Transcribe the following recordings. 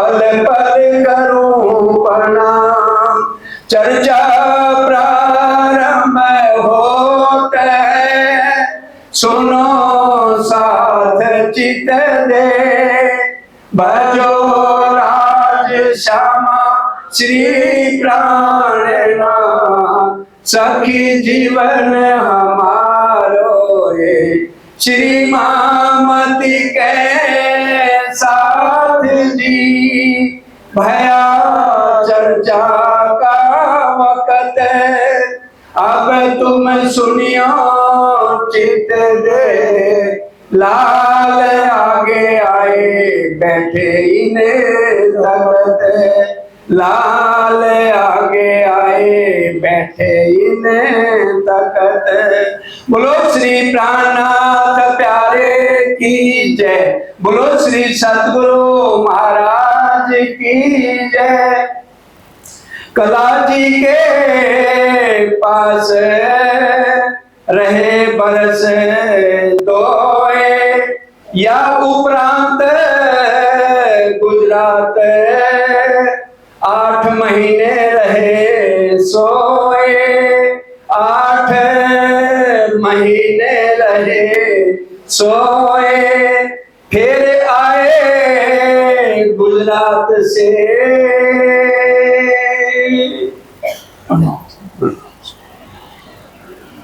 पल पल करूं प्रणाम। चर्चा प्रारंभ होत है, सुनो साध चित दे। भजो राज श्यामा श्री प्राणनाथ, सखी जीवन हमारो ये श्री मामती के साथ जी। भया चर्चा का वक्त, अब तुम सुनियो चित दे। लाल आगे आए बैठे इन्हें तकत, लाल आगे आए बैठे इन्हें तकत। बोलो श्री प्राणनाथ प्यारे की जय, बोलो श्री सतगुरु महाराज की जय। कला जी के पास रहे बरस दोए, या उपरांत गुजरात 8 महीने रहे सोए। 8 महीने रहे सोए, फिर आए गुजरात से।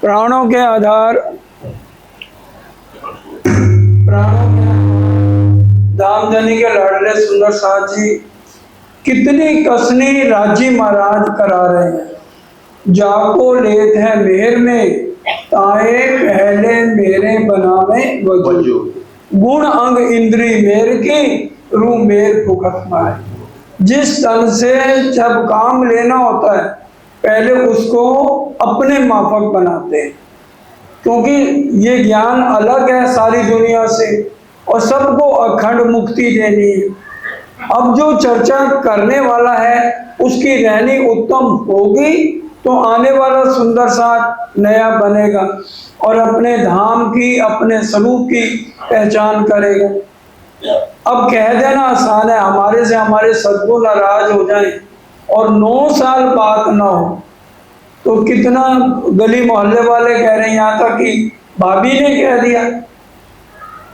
प्राणों के आधार, धामधनी के लाडले सुंदर साथ जी कितनी कसनी राजी महाराज करा रहे हैं। जाको लेत है मेहर में, ताए पहले मेरे बनावे वजू। गुण अंग इंद्री मेर की, रू मेर फुकत माए। जिस तन से जब काम लेना होता है पहले उसको अपने माफक बनाते हैं, क्योंकि ये ज्ञान अलग है सारी दुनिया से और सबको अखंड मुक्ति देनी है। अब जो चर्चा करने वाला है उसकी रहनी उत्तम होगी तो आने वाला सुंदर साथ नया बनेगा और अपने धाम की, अपने स्वरूप की पहचान करेगा। अब कह देना आसान है, हमारे से हमारे सद्गुण नाराज हो जाए और 9 साल बात ना हो तो कितना गली मोहल्ले वाले कह रहे हैं, यहाँ तक कि भाभी ने कह दिया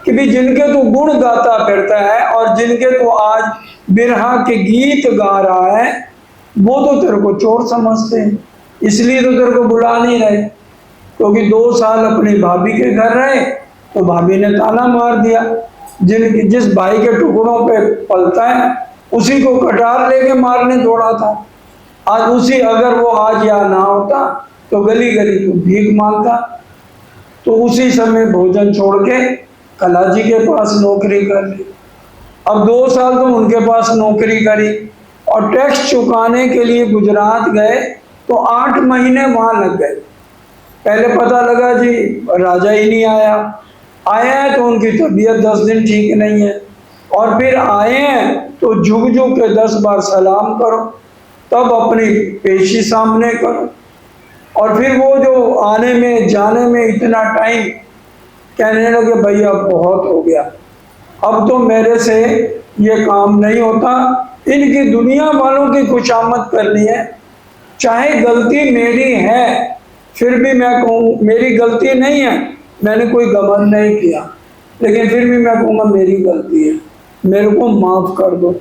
कि भी जिनके तो गुण गाता फिरता है और जिनके तो आज बिरहा के गीत गा रहा है वो तो तेरे को चोर समझते हैं, इसलिए तो तेरे को बुला नहीं रहे। क्योंकि 2 साल अपनी भाभी के घर रहे तो भाभी ने ताना मार दिया। जिस भाई के टुकड़ों पे पलता है उसी को कटार लेके मारने दौड़ा था। आज उसी, अगर वो आज या ना होता तो गली गली तो भीख मांगता। तो उसी समय भोजन छोड़ के कला जी के पास नौकरी कर ली। अब 2 साल तो उनके पास नौकरी करी और टैक्स चुकाने के लिए गुजरात गए तो 8 महीने वहां लग गए। पहले पता लगा जी राजा ही नहीं आया, आया है तो उनकी तबीयत 10 दिन ठीक नहीं है, और फिर आए हैं तो झुक झुक के 10 बार सलाम करो, तब अपनी पेशी सामने करो। और फिर वो जो आने में जाने में इतना टाइम, कहने लगे भैया बहुत हो गया, अब तो मेरे से ये काम नहीं होता। इनकी दुनिया वालों की खुशामद करनी है, चाहे गलती मेरी है फिर भी मैं कहूँ मेरी गलती नहीं है, मैंने कोई गमन नहीं किया, लेकिन फिर भी मैं कहूँगा मेरी गलती है, मेरे को माफ कर दो।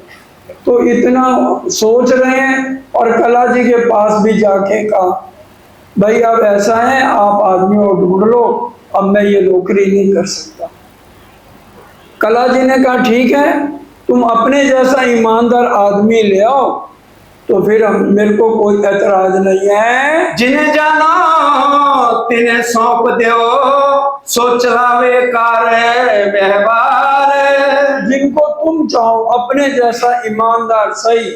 तो इतना सोच रहे हैं और कला जी के पास भी जाके कहा भाई अब ऐसा है आप आदमी को ढूंढ लो, अब मैं ये नौकरी नहीं कर सकता। कला जी ने कहा ठीक है तुम अपने जैसा ईमानदार आदमी ले आओ, तो फिर मेरे को कोई ऐतराज नहीं है। जिन्हें जानो तिन्हें सौंप दो, सो चलावे कार व्यवहार। जिनको तुम चाहो अपने जैसा ईमानदार सही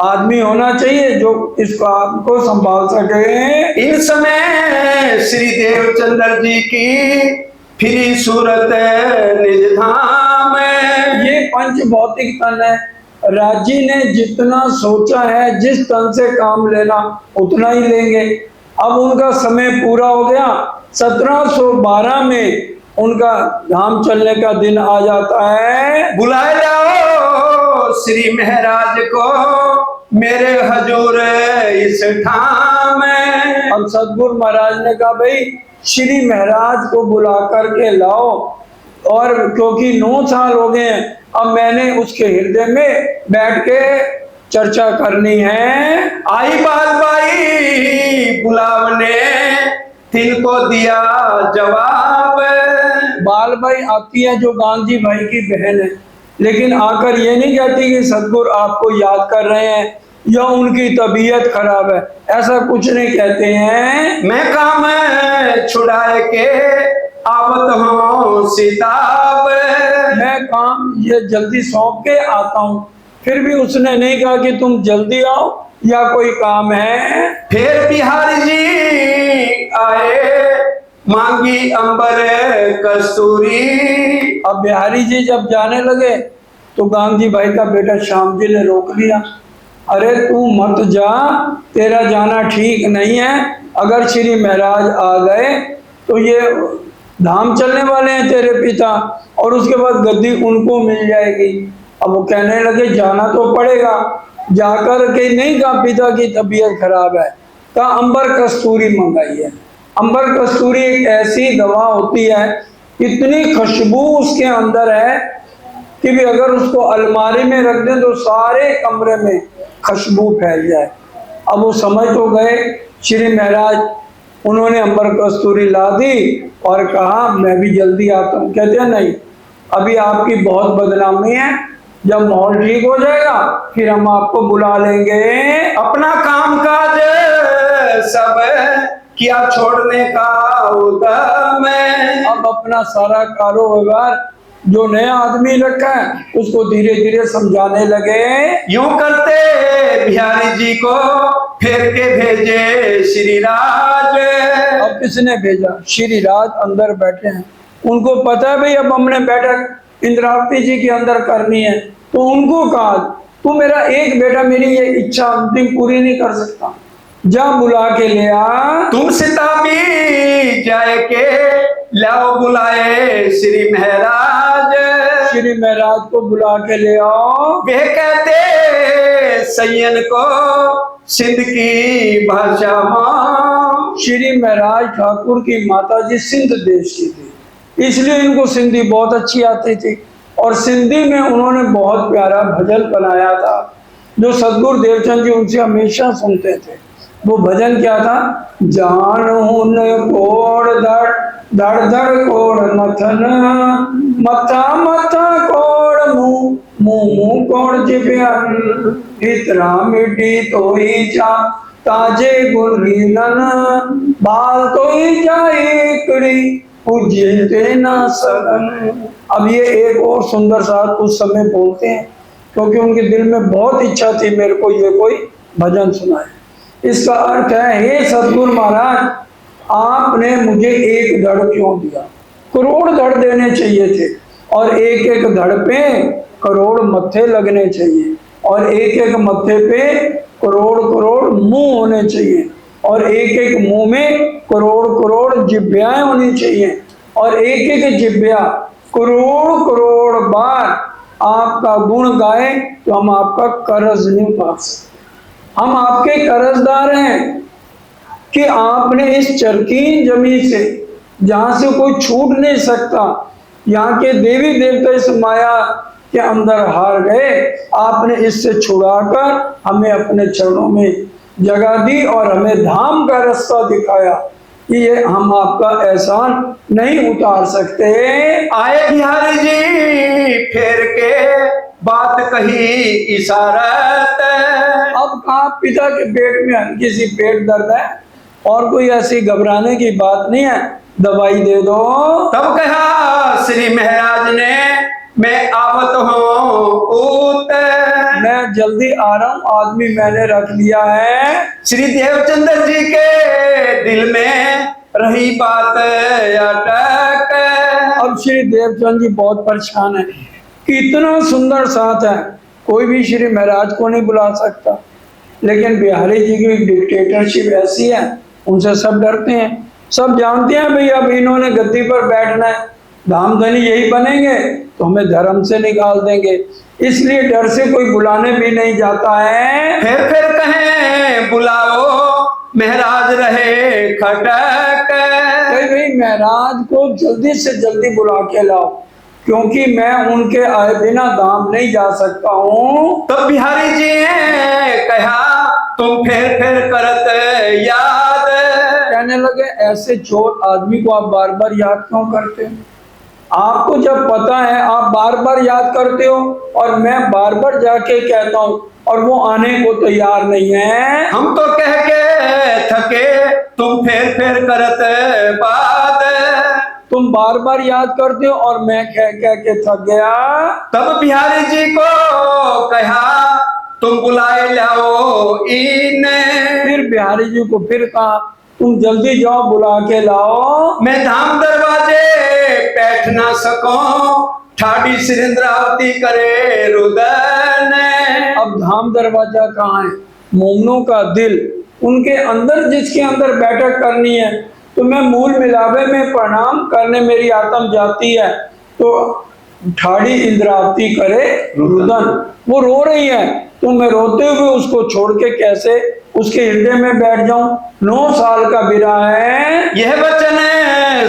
आदमी होना चाहिए जो इस काम को संभाल सके। इन समय श्री देवचंद्र जी की फिरी सूरत निज धाम। ये पंच भौतिक तन है, राजी ने जितना सोचा है जिस तन से काम लेना उतना ही लेंगे। अब उनका समय पूरा हो गया, 1712 में उनका धाम चलने का दिन आ जाता है। बुलाए जाओ श्री महाराज को मेरे हजूर इस ठाम में। अब सतगुरु महाराज ने कहा भाई श्री महाराज को बुला करके लाओ, और क्योंकि 9 साल हो गए हैं, अब मैंने उसके हृदय में बैठ के चर्चा करनी है। आई बात बाई बुलावने तिनको दिया जवाब। बाल भाई आती है जो गांधी भाई की बहन है, लेकिन आकर ये नहीं कहती कि सतगुरु आपको याद कर रहे हैं या उनकी तबीयत खराब है, ऐसा कुछ नहीं कहते हैं। मैं काम छुड़ाए के आवत हूँ सिताब। मैं काम ये जल्दी सौंप के आता हूँ। फिर भी उसने नहीं कहा कि तुम जल्दी आओ या कोई काम है। फिर बिहारी जी आए मांगी अंबर कस्तूरी। अब बिहारी जी जब जाने लगे तो गांधी भाई का बेटा श्याम जी ने रोक लिया। अरे तू मत जा, तेरा जाना ठीक नहीं है। अगर श्री महाराज आ गए तो ये धाम चलने वाले हैं तेरे पिता, और उसके बाद गद्दी उनको मिल जाएगी। अब वो कहने लगे जाना तो पड़ेगा। जाकर के नहीं कहा पिता की तबीयत खराब है, कहा अंबर कस्तूरी मंगाई है। अंबर कस्तूरी एक ऐसी दवा होती है, इतनी खुशबू उसके अंदर है कि भी अगर उसको अलमारी में रख दें तो सारे कमरे में खुशबू फैल जाए। अब वो समझ तो गए श्री महाराज, उन्होंने अंबर कस्तूरी ला दी और कहा मैं भी जल्दी आता हूँ। कहते हैं नहीं, अभी आपकी बहुत बदनामी है, जब माहौल ठीक हो जाएगा फिर हम आपको बुला लेंगे। अपना काम काज सब किया छोड़ने का उद्यम। अब अपना सारा कारोबार जो नया आदमी रखा है उसको धीरे धीरे समझाने लगे। यूं करते बिहारी जी को फेर के भेजे श्री राज। अब किसने भेजा? श्री राज अंदर बैठे हैं। उनको पता है भाई अब हमने बैठक इंद्रावती जी के अंदर करनी है, तो उनको कहा तू मेरा एक बेटा मेरी ये इच्छा अंतिम पूरी नहीं कर सकता, जा बुला के ले आ। तुम सिताबी जाए के लाओ बुलाए श्री महाराज। श्री महाराज को बुला के ले आओ। वे कहते सैयन को सिंध की भाषा मां। श्री महाराज ठाकुर की माता जी सिंध देश की थी, इसलिए इनको सिंधी बहुत अच्छी आती थी, और सिंधी में उन्होंने बहुत प्यारा भजन बनाया था जो सतगुरु देवचंद जी उनसे हमेशा सुनते थे। वो भजन क्या था? जान हुन कोड़ धड़ धड़ धड़ कोड़ मथन, मथा मथा कोड़ मुंह मुंह मुंह कोड़ जिब्यान, इतना मिट्टी तो ही जा ताजे गुरीनन, बाल तो ही जाए कड़ी पूज्य ते ना सगन। अब ये एक और सुंदर सा उस समय बोलते हैं, क्योंकि उनके दिल में बहुत इच्छा थी मेरे को ये कोई भजन सुनाए। इसका अर्थ है, हे सतगुरु महाराज, आपने मुझे एक धड़ क्यों दिया? करोड़ धड़ देने चाहिए थे, और एक एक धड़ पे करोड़ मत्थे लगने चाहिए, और एक एक मत्थे पे करोड़ करोड़ मुंह होने चाहिए, और एक एक मुंह में करोड़ करोड़ जिब्याएं होनी चाहिए, और एक एक जिब्या करोड़ करोड़ बार आपका गुण गाए तो हम आपका कर्ज नहीं उतार सकते। हम आपके कर्जदार हैं कि आपने इस चरकीन जमीन से, जहां से कोई छूट नहीं सकता, यहाँ के देवी देवता इस माया के अंदर हार गए, आपने इससे छुड़ाकर हमें अपने चरणों में जगह दी और हमें धाम का रास्ता दिखाया। ये हम आपका एहसान नहीं उतार सकते। आए बिहारी जी फेर के बात कही इशारत। अब कहा पिता के पेट में हल्की सी पेट दर्द है और कोई ऐसी घबराने की बात नहीं है, दवाई दे दो। तब कहा श्री महाराज ने, मैं आवत हूँ ऊत। मैं जल्दी आ रहा हूँ, आदमी मैंने रख लिया है। श्री देवचंद्र जी के दिल में रही बात अटक। अब श्री देवचंद जी बहुत परेशान है, कितना सुंदर साथ है, कोई भी श्री महाराज को नहीं बुला सकता, लेकिन बिहारी जी की डिक्टेटरशिप ऐसी है, उनसे सब डरते हैं। सब जानते हैं भाई अब इन्होंने गद्दी पर बैठना है, धामधनी यही बनेंगे तो हमें धर्म से निकाल देंगे, इसलिए डर से कोई बुलाने भी नहीं जाता है। फिर कहें बुलाओ महराज रहे खटक। भाई महराज को जल्दी से जल्दी बुला के लाओ, क्योंकि मैं उनके आए बिना धाम नहीं जा सकता हूँ। तब बिहारी जी ने कहा तुम फिर करत याद। कहने लगे ऐसे चोर आदमी को आप बार बार याद क्यों करते हो? आपको जब पता है आप बार बार याद करते हो और मैं बार बार जाके कहता हूँ और वो आने को तैयार नहीं है। हम तो कह के थके तुम फिर करत बात। तुम बार बार याद करते हो और मैं कह के थक गया। तब बिहारी जी को कहा तुम बुलाए लाओ इन्हें। फिर बिहारी जी को फिर कहा तुम जल्दी जाओ बुला के लाओ। मैं धाम दरवाजे बैठ ना सकूं, ठाडी सिरिंद्रावती करे रुदन। अब धाम दरवाजा कहाँ है? मोमनों का दिल, उनके अंदर जिसके अंदर बैठक करनी है, तो मैं मूल मिलावे में प्रणाम करने मेरी आत्म जाती है तो ठाड़ी इंद्रावती करे रुदन, वो रो रही है तो मैं रोते हुए उसको छोड़ के कैसे उसके हृदय में बैठ जाऊं? 9 साल का बिरा है। यह वचन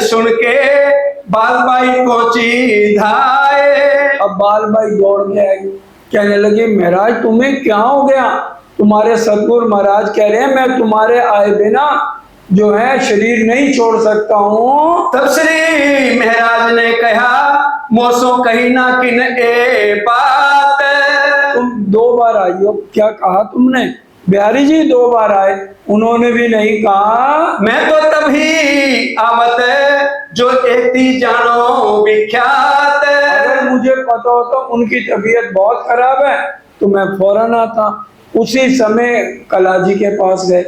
सुन के बालबाई पहुंची धाए। अब बालबाई दौड़ के आई, कहने लगी महाराज तुम्हें क्या हो गया? तुम्हारे सतगुरु महाराज कह रहे हैं मैं तुम्हारे आए बिना जो है शरीर नहीं छोड़ सकता हूँ। तब श्री महाराज ने कहा मोसो कही ना किन ए बात। तुम 2 बार आई हो, क्या कहा तुमने? बिहारी जी 2 बार आए, उन्होंने भी नहीं कहा। मैं तो तभी आवत जो एती जानो विख्यात। अगर मुझे पता होता उनकी तबीयत बहुत खराब है तो मैं फौरन आता। उसी समय कलाजी के पास गए,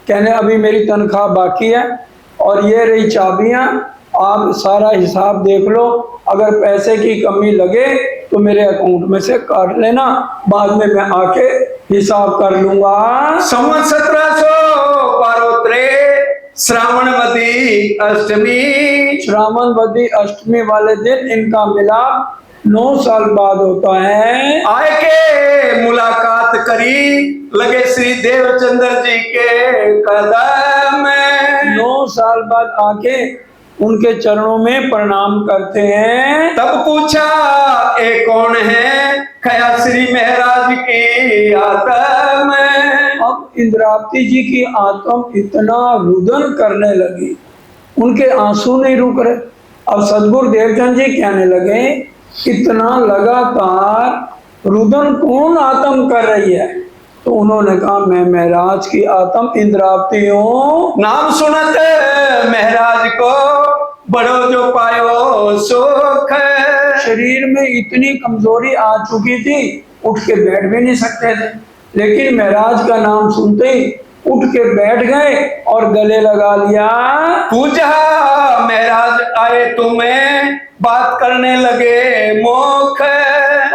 कहने अभी मेरी तनख्वाह बाकी है और ये रही चाबियां, आप सारा हिसाब देख लो, अगर पैसे की कमी लगे तो मेरे अकाउंट में से काट लेना, बाद में मैं आके हिसाब कर लूंगा। संवत 1712 श्रावणवती अष्टमी। श्रावणवती अष्टमी वाले दिन इनका मिलाप 9 साल बाद होता है। आए के मुलाकात करी लगे श्री देवचंद्र जी के कदम। 9 साल बाद आके उनके चरणों में प्रणाम करते हैं। तब पूछा ए कौन है? खया श्री महाराज की आत्म। अब इंद्रावती जी की आत्म इतना रुदन करने लगी, उनके आंसू नहीं रुक रहे। अब सदगुरु देवचंद जी कहने लगे इतना लगातार रुदन कौन आत्म कर रही है? तो उन्होंने कहा मैं महाराज की आत्म इंद्रावती हूँ। नाम सुनत महाराज को बड़ो जो पायो सुख। शरीर में इतनी कमजोरी आ चुकी थी, उठ के बैठ भी नहीं सकते थे, लेकिन महाराज का नाम सुनते ही उठ के बैठ गए और गले लगा लिया। पूजा महाराज आए तुम्हें बात करने लगे मुख।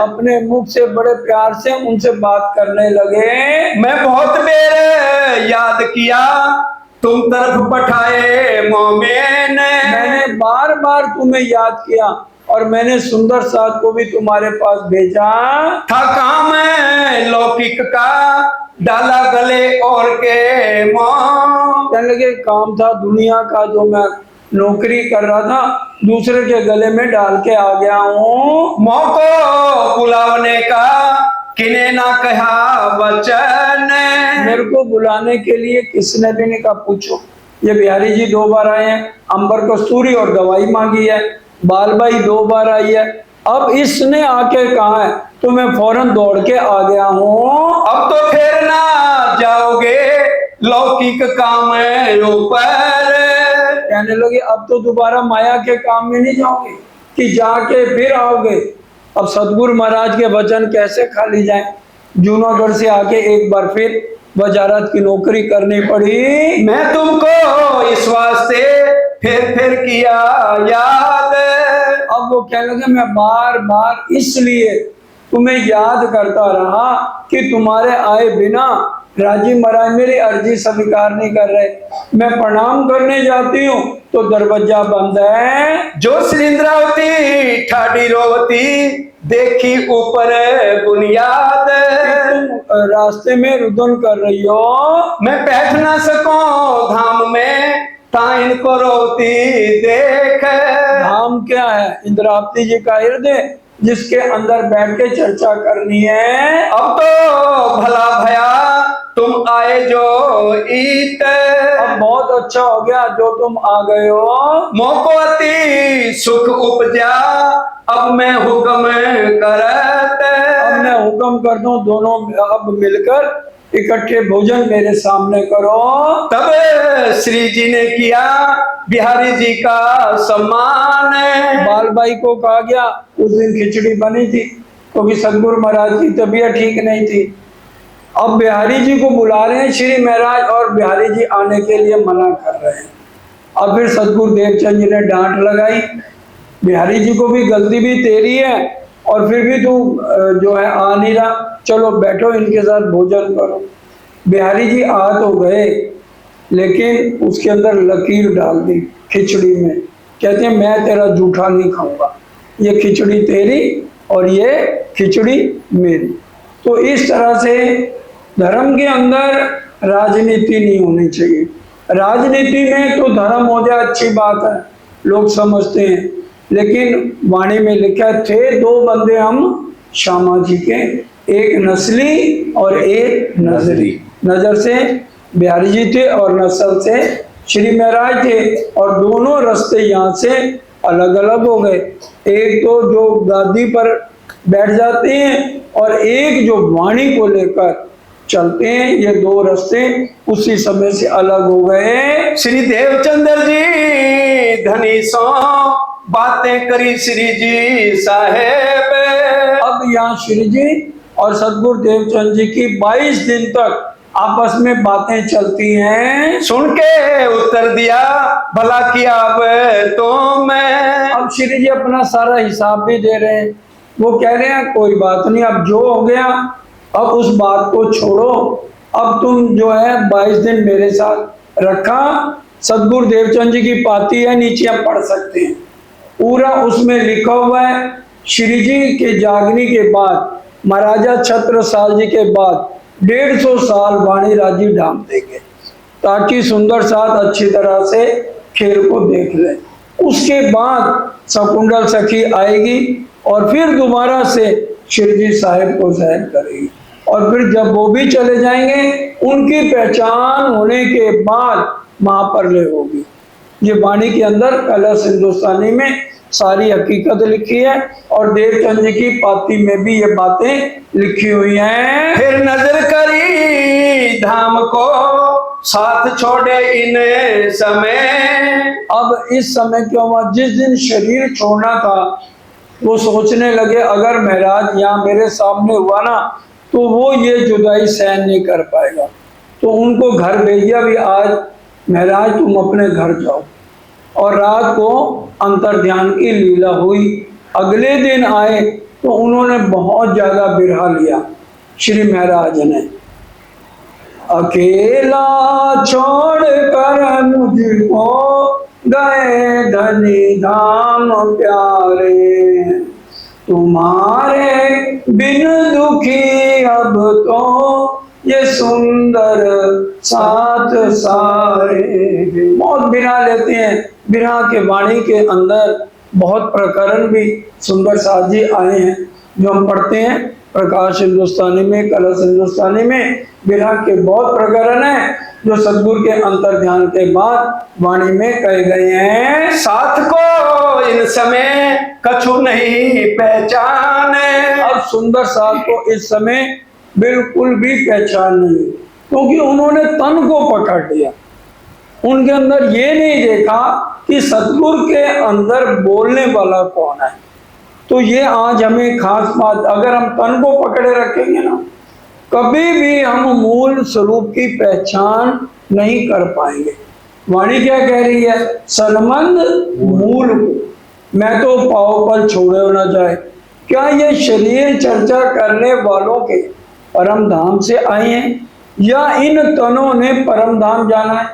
अपने मुख से बड़े प्यार से उनसे बात करने लगे। मैं बहुत बेर याद किया तुम तरफ पठाए मोमेन। मैंने बार बार तुम्हें याद किया और मैंने सुंदर साथ को भी तुम्हारे पास भेजा। था काम लौकिक का डाला गले और के मोह। कहने लगे काम था दुनिया का, जो मैं नौकरी कर रहा था दूसरे के गले में डाल के आ गया हूँ। मोह को बुलावने का किने ना कहा वचन। मेरे को बुलाने के लिए किसने भी नहीं कहा। पूछो, ये बिहारी जी 2 बार आए हैं, अंबर कस्तूरी और दवाई मांगी है, बालबाई 2 बार आई है, अब इसने आके कहा है तो मैं फौरन दौड़ के आ गया हूँ। अब तो फिर ना जाओगे लौकिक काम ऊपर। कहने लगे अब तो दोबारा माया के काम में नहीं जाओगे कि जाके फिर आओगे। अब सतगुरु महाराज के वचन कैसे खाली जाए? जूनागढ़ से आके एक बार फिर वजारत की नौकरी करनी पड़ी। मैं तुमको इस वास्ते फिर किया याद। अब वो कहने लगे मैं बार बार इसलिए तुम्हें याद करता रहा कि तुम्हारे आए बिना राजी महाराज मेरी अर्जी स्वीकार नहीं कर रहे, मैं प्रणाम करने जाती हूँ तो दरवाजा बंद है। जो शिलिंद्रावती ठाडी रोवती देखी ऊपर बुनियाद, तुम रास्ते में रुदन कर रही हो, मैं बैठ ना सकूं धाम में ता इनको रोती देख। धाम क्या है? इंद्रावती जी का हृदय जिसके अंदर बैठ के चर्चा करनी है। अब तो भला भया तुम आए जो ईत, अब बहुत अच्छा हो गया जो तुम आ गए हो। मोको अति सुख उपजा अब मैं हुक्म करत। अब मैं हुक्म कर दूं दोनों अब मिलकर इकट्ठे भोजन मेरे सामने करो। तब श्री जी ने किया बिहारी जी का सम्मान। बाल भाई को कहा गया, उस दिन खिचड़ी बनी थी क्योंकि सतगुरु महाराज की तबीयत ठीक नहीं थी। अब बिहारी जी को बुला रहे हैं श्री महाराज और बिहारी जी आने के लिए मना कर रहे हैं। अब फिर सतगुरु देवचंद जी ने डांट लगाई, बिहारी जी को भी गलती भी तेरी है और फिर भी तू जो है आ नहीं रहा, चलो बैठो इनके साथ भोजन करो। बिहारी जी आ तो गए लेकिन उसके अंदर लकीर डाल दी खिचड़ी में, कहते हैं मैं तेरा जूठा नहीं खाऊंगा, ये खिचड़ी तेरी और ये खिचड़ी मेरी। तो इस तरह से धर्म के अंदर राजनीति नहीं होनी चाहिए। राजनीति में तो धर्म हो जाए अच्छी बात है, लोग समझते हैं, लेकिन वाणी में लिखा थे दो बंदे हम श्यामा जी के, एक नस्ली और एक नजरी। नजर से बिहारी जी थे और नस्ल से श्री महाराज थे और दोनों रास्ते यहाँ से अलग अलग हो गए। एक तो जो गादी पर बैठ जाते हैं और एक जो वाणी को लेकर चलते हैं, ये दो रास्ते उसी समय से अलग हो गए। श्री देवचंद्र जी धनी सो बातें करी श्री जी साहेब। अब यहाँ श्री जी और सतगुरु देवचंद जी की 22 दिन तक आपस में बातें चलती हैं। सुन के उत्तर दिया भला किया अब तो मैं। अब श्री जी अपना सारा हिसाब भी दे रहे हैं, वो कह रहे हैं कोई बात नहीं, अब जो हो गया अब उस बात को छोड़ो, अब तुम जो है 22 दिन मेरे साथ रखा। सतगुरु देवचंद जी की पाती है, नीचे आप पढ़ सकते हैं, पूरा उसमें लिखा हुआ है। श्री जी के जागने के बाद महाराजा छत्रसाल जी के बाद 150 साल वाणी राजी ढाम देंगे ताकि सुंदर साथ अच्छी तरह से खेल को देख ले। उसके बाद शकुंडल सखी आएगी और फिर दोबारा से श्री जी साहेब को जहर करेगी और फिर जब वो भी चले जाएंगे उनकी पहचान होने के बाद महाप्रलय होगी। ये वाणी के अंदर कलश हिंदुस्तानी में सारी हकीकत लिखी है और देवचंद जी की पाती में भी ये बातें लिखी हुई हैं। फिर नजर करी धाम को साथ छोड़े इन समय। अब इस समय क्यों हुआ? जिस दिन शरीर छोड़ना था वो सोचने लगे अगर महाराज यहाँ मेरे सामने हुआ ना तो वो ये जुदाई सहन नहीं कर पाएगा, तो उनको घर भेज दिया भी आज महाराज तुम अपने घर जाओ। और रात को अंतर ध्यान की लीला हुई। अगले दिन आए तो उन्होंने बहुत ज्यादा बिरहा लिया श्री महाराज ने। अकेला छोड़ कर मुझको गए धनी धाम प्यारे, तुम्हारे बिन दुखी अब तो ये सुंदर साथ सारे। बहुत बिरहा लेते हैं, बिरहा के वाणी के अंदर बहुत प्रकरण भी सुंदर साथ जी आए हैं जो हम पढ़ते हैं। प्रकाश हिंदुस्तानी में, कलश हिंदुस्तानी में बिरहा के बहुत प्रकरण हैं जो सतगुरु के अंतर ध्यान के बाद वाणी में कहे गए हैं। साथ को इन समय कछु नहीं पहचाने। अब सुंदर साथ को इस समय बिल्कुल भी पहचान नहीं, क्योंकि उन्होंने तन को पकड़ लिया। उनके अंदर ये नहीं देखा कि सतगुरु के अंदर बोलने वाला कौन है। तो ये आज हमें खास बात, अगर हम तन को पकड़े रखेंगे ना कभी भी हम मूल स्वरूप की पहचान नहीं कर पाएंगे। वाणी क्या कह रही है? सनमंद मूल को मैं तो पाव पल छोड़े होना जाए। क्या ये शरीर चर्चा करने वालों के परम धाम से आए हैं या इन तनों ने परम धाम जाना है,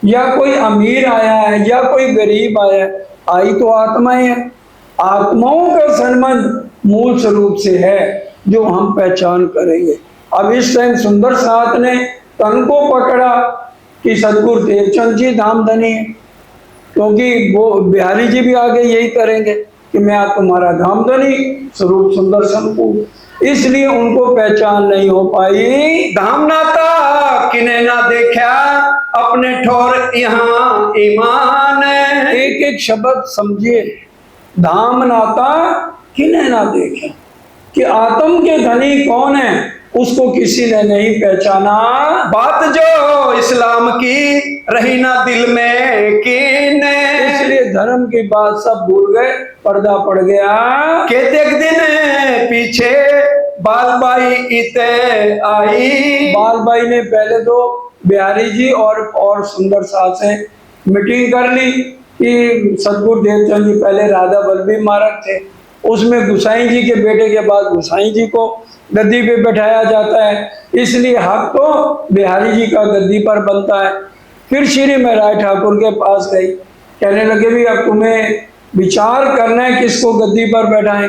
या कोई अमीर आया है या कोई गरीब आया है, आई तो आत्माएं है। आत्माओं का संबंध मूल स्वरूप से है जो हम पहचान करेंगे। अब इस टाइम सुंदर साथ ने तन को पकड़ा कि सदगुरु देवचंद जी धामधनी है, क्योंकि वो बिहारी जी भी आगे यही करेंगे कि मैं आज तुम्हारा धामधनी स्वरूप सुंदर संपूर्ण, इसलिए उनको पहचान नहीं हो पाई। धाम नाता किने ना देखा अपने ठोर यहाँ ईमान। एक एक शब्द समझिए, धाम नाता किने ना देखे, कि आत्म के धनी कौन है उसको किसी ने नहीं पहचाना। बात जो इस्लाम की रही ना दिल में कीने, इसलिए धर्म की बात सब भूल गए, पर्दा पड़ गया। के देख दिन पीछे बाल बाई इते आई। बाल भाई ने पहले तो बिहारी जी और सुंदर साथ से मीटिंग कर ली कि सदगुरु देवचंद जी पहले राधा बल्लभी मार्ग थे, उसमें गुसाई जी के बेटे के बाद गुसाई जी को गद्दी पे बैठाया जाता है, इसलिए हक तो बिहारी जी का गद्दी पर बनता है। फिर श्री महराज ठाकुर के पास गई, कहने लगे भी अब तुम्हें विचार करना है किसको गद्दी पर बैठाएं।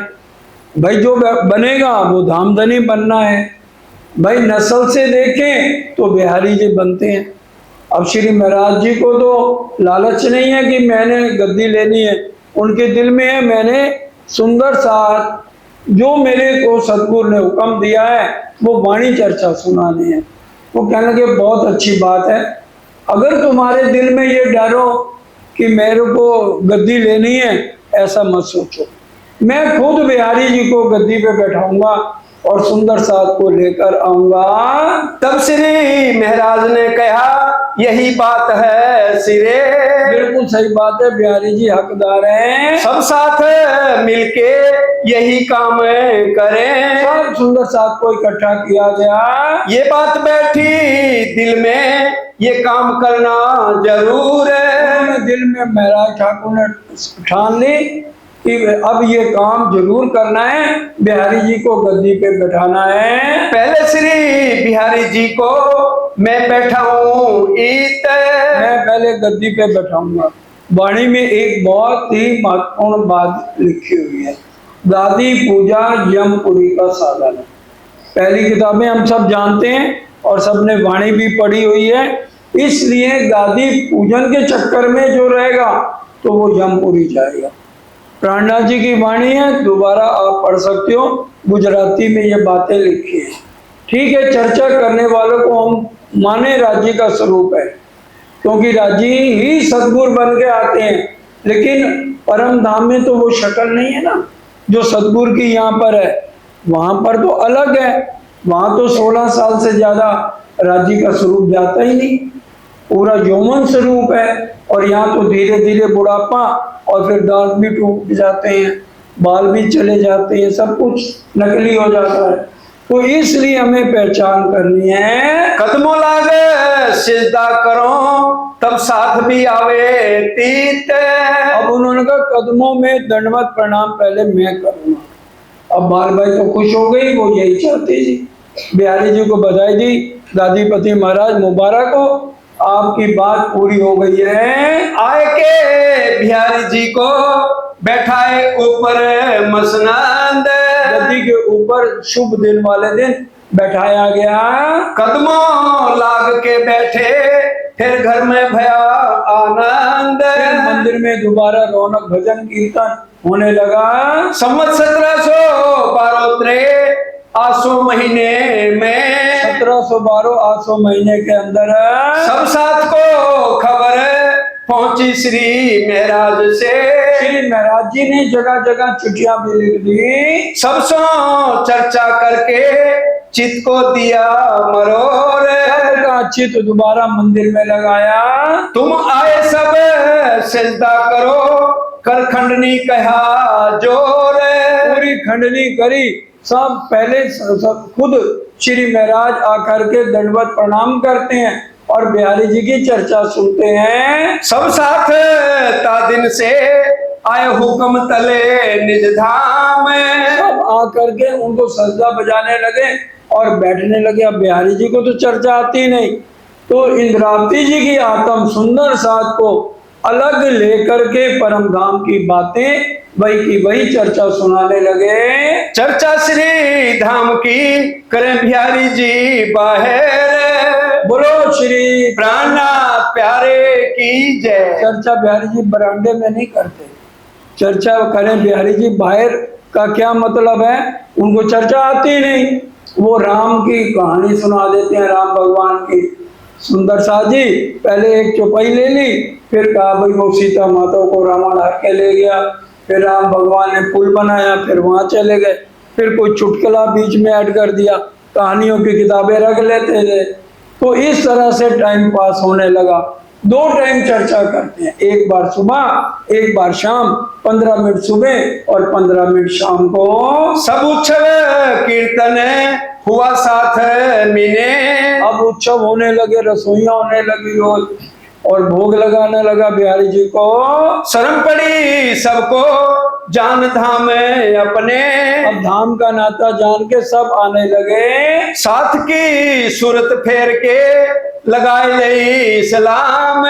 भाई जो बनेगा वो धामधनी बनना है। भाई नस्ल से देखें तो बिहारी जी बनते हैं। अब श्री महाराज जी को तो लालच नहीं है कि मैंने गद्दी लेनी है, उनके दिल में है मैंने सुंदर साथ जो मेरे को सतगुरु ने हुक्म दिया है वो वाणी चर्चा सुनानी है। वो कहने लगे बहुत अच्छी बात है, अगर तुम्हारे दिल में ये डर हो कि मेरे को गद्दी लेनी है, ऐसा मत सोचो, मैं खुद बिहारी जी को गद्दी पे बैठाऊंगा और सुंदर साथ को लेकर आऊंगा। तब श्री महाराज ने कहा यही बात है सिरे। बिल्कुल सही बात है, बिहारी जी हकदार हैं। सब साथ मिलके यही काम करें। सब सुंदर साथ को इकट्ठा किया गया। ये बात बैठी दिल में, ये काम करना जरूर है। उन्होंने दिल में महाराज ठाकुर ने ठान ली कि अब ये काम जरूर करना है, बिहारी जी को गद्दी पे बैठाना है। पहले श्री बिहारी जी को मैं बैठाऊं इत, मैं पहले गद्दी पे बैठाऊंगा। वाणी में एक बहुत ही महत्वपूर्ण बात लिखी हुई है, गादी पूजा यमपुरी का साधन है। पहली किताबें हम सब जानते हैं और सबने वाणी भी पढ़ी हुई है, इसलिए गादी पूजन के चक्कर में जो रहेगा तो वो यमपुरी जाएगा। प्राणनाथ जी की वाणी है, दोबारा आप पढ़ सकते हो, गुजराती में ये बातें लिखी है। ठीक है, चर्चा करने वालों को हम माने राज्य का स्वरूप है, क्योंकि राज्य ही सदगुरु बन के आते हैं, लेकिन परम धाम में तो वो शक्ल नहीं है ना जो सदगुरु की यहाँ पर है। वहां पर तो अलग है, वहां तो 16 साल से ज्यादा राज्य का स्वरूप जाता ही नहीं, पूरा यौवन स्वरूप है। और यहाँ तो धीरे धीरे बुढ़ापा और फिर दांत भी टूट जाते हैं, बाल भी चले जाते हैं, सब कुछ नकली हो जाता है। तो इसलिए हमें पहचान करनी है। कदमों लागे सिजदा करो तब साथ भी आवे तीत। अब उन्होंने कहा कदमों में दंडवत प्रणाम पहले मैं करूंगा। अब बाल भाई तो खुश हो गई, वो यही चाहती जी। बिहारी जी को बधाई दी, गादीपति महाराज मुबारक हो, आपकी बात पूरी हो गई है। आए के बिहारी जी को बैठाए ऊपर मसनंद, गद्दी के ऊपर शुभ दिन वाले दिन बैठाया गया। कदमों लाग के बैठे फिर घर में भया आनंद। फिर मंदिर में दोबारा रौनक भजन कीर्तन होने लगा। संवत 1712 आसो महीने में, 1712 आसो महीने के अंदर सब साथ को खबर पहुंची श्री महाराज से। श्री महाराज जी ने जगह जगह चिट्ठियां भी लिख दी, सबसो चर्चा करके चित को दिया मरोर। सबका चित दोबारा मंदिर में लगाया। तुम आए सब सजदा करो कर खंडनी कहा जोर। पूरी खंडनी करी, सब पहले सब खुद श्री महाराज आकर के दंडवत प्रणाम करते हैं और बिहारी जी की चर्चा सुनते हैं। सब साथ ता दिन से आए हुक्म तले निज धाम। सब आकर के उनको सजदा बजाने लगे और बैठने लगे। अब बिहारी जी को तो चर्चा आती नहीं, तो इंद्रावती जी की आत्म सुंदर साथ को अलग लेकर के परम धाम की बातें वही की वही चर्चा सुनाने लगे। चर्चा श्री धाम की करें बिहारी जी बाहर, बोलो श्री प्राणनाथ प्यारे की जय। चर्चा बिहारी जी बरामदे में नहीं करते, चर्चा करें बिहारी जी बाहर का क्या मतलब है, उनको चर्चा आती नहीं। वो राम की कहानी सुना देते हैं, राम भगवान की। सुंदर सा जी पहले एक चौपाई ले ली, फिर कहा भाई वो सीता माता को रावण हर के ले गया, फिर राम भगवान ने पुल बनाया, फिर वहां चले गए, फिर कोई चुटकुला बीच में ऐड कर दिया, कहानियों की किताबें रख लेते थे। तो इस तरह से टाइम पास होने लगा। 2 टाइम चर्चा करते हैं, एक बार सुबह एक बार शाम, 15 मिनट सुबह और 15 मिनट शाम को। सब उत्सव कीर्तन हुआ साथ मिने, अब उत्सव होने लगे, रसोइयां होने लगी रोज, और भोग लगाने लगा बिहारी जी को। शर्म पड़ी सबको जान धाम अपने, अब धाम का नाता जान के सब आने लगे। साथ की सूरत फेर के लगाए ले सलाम।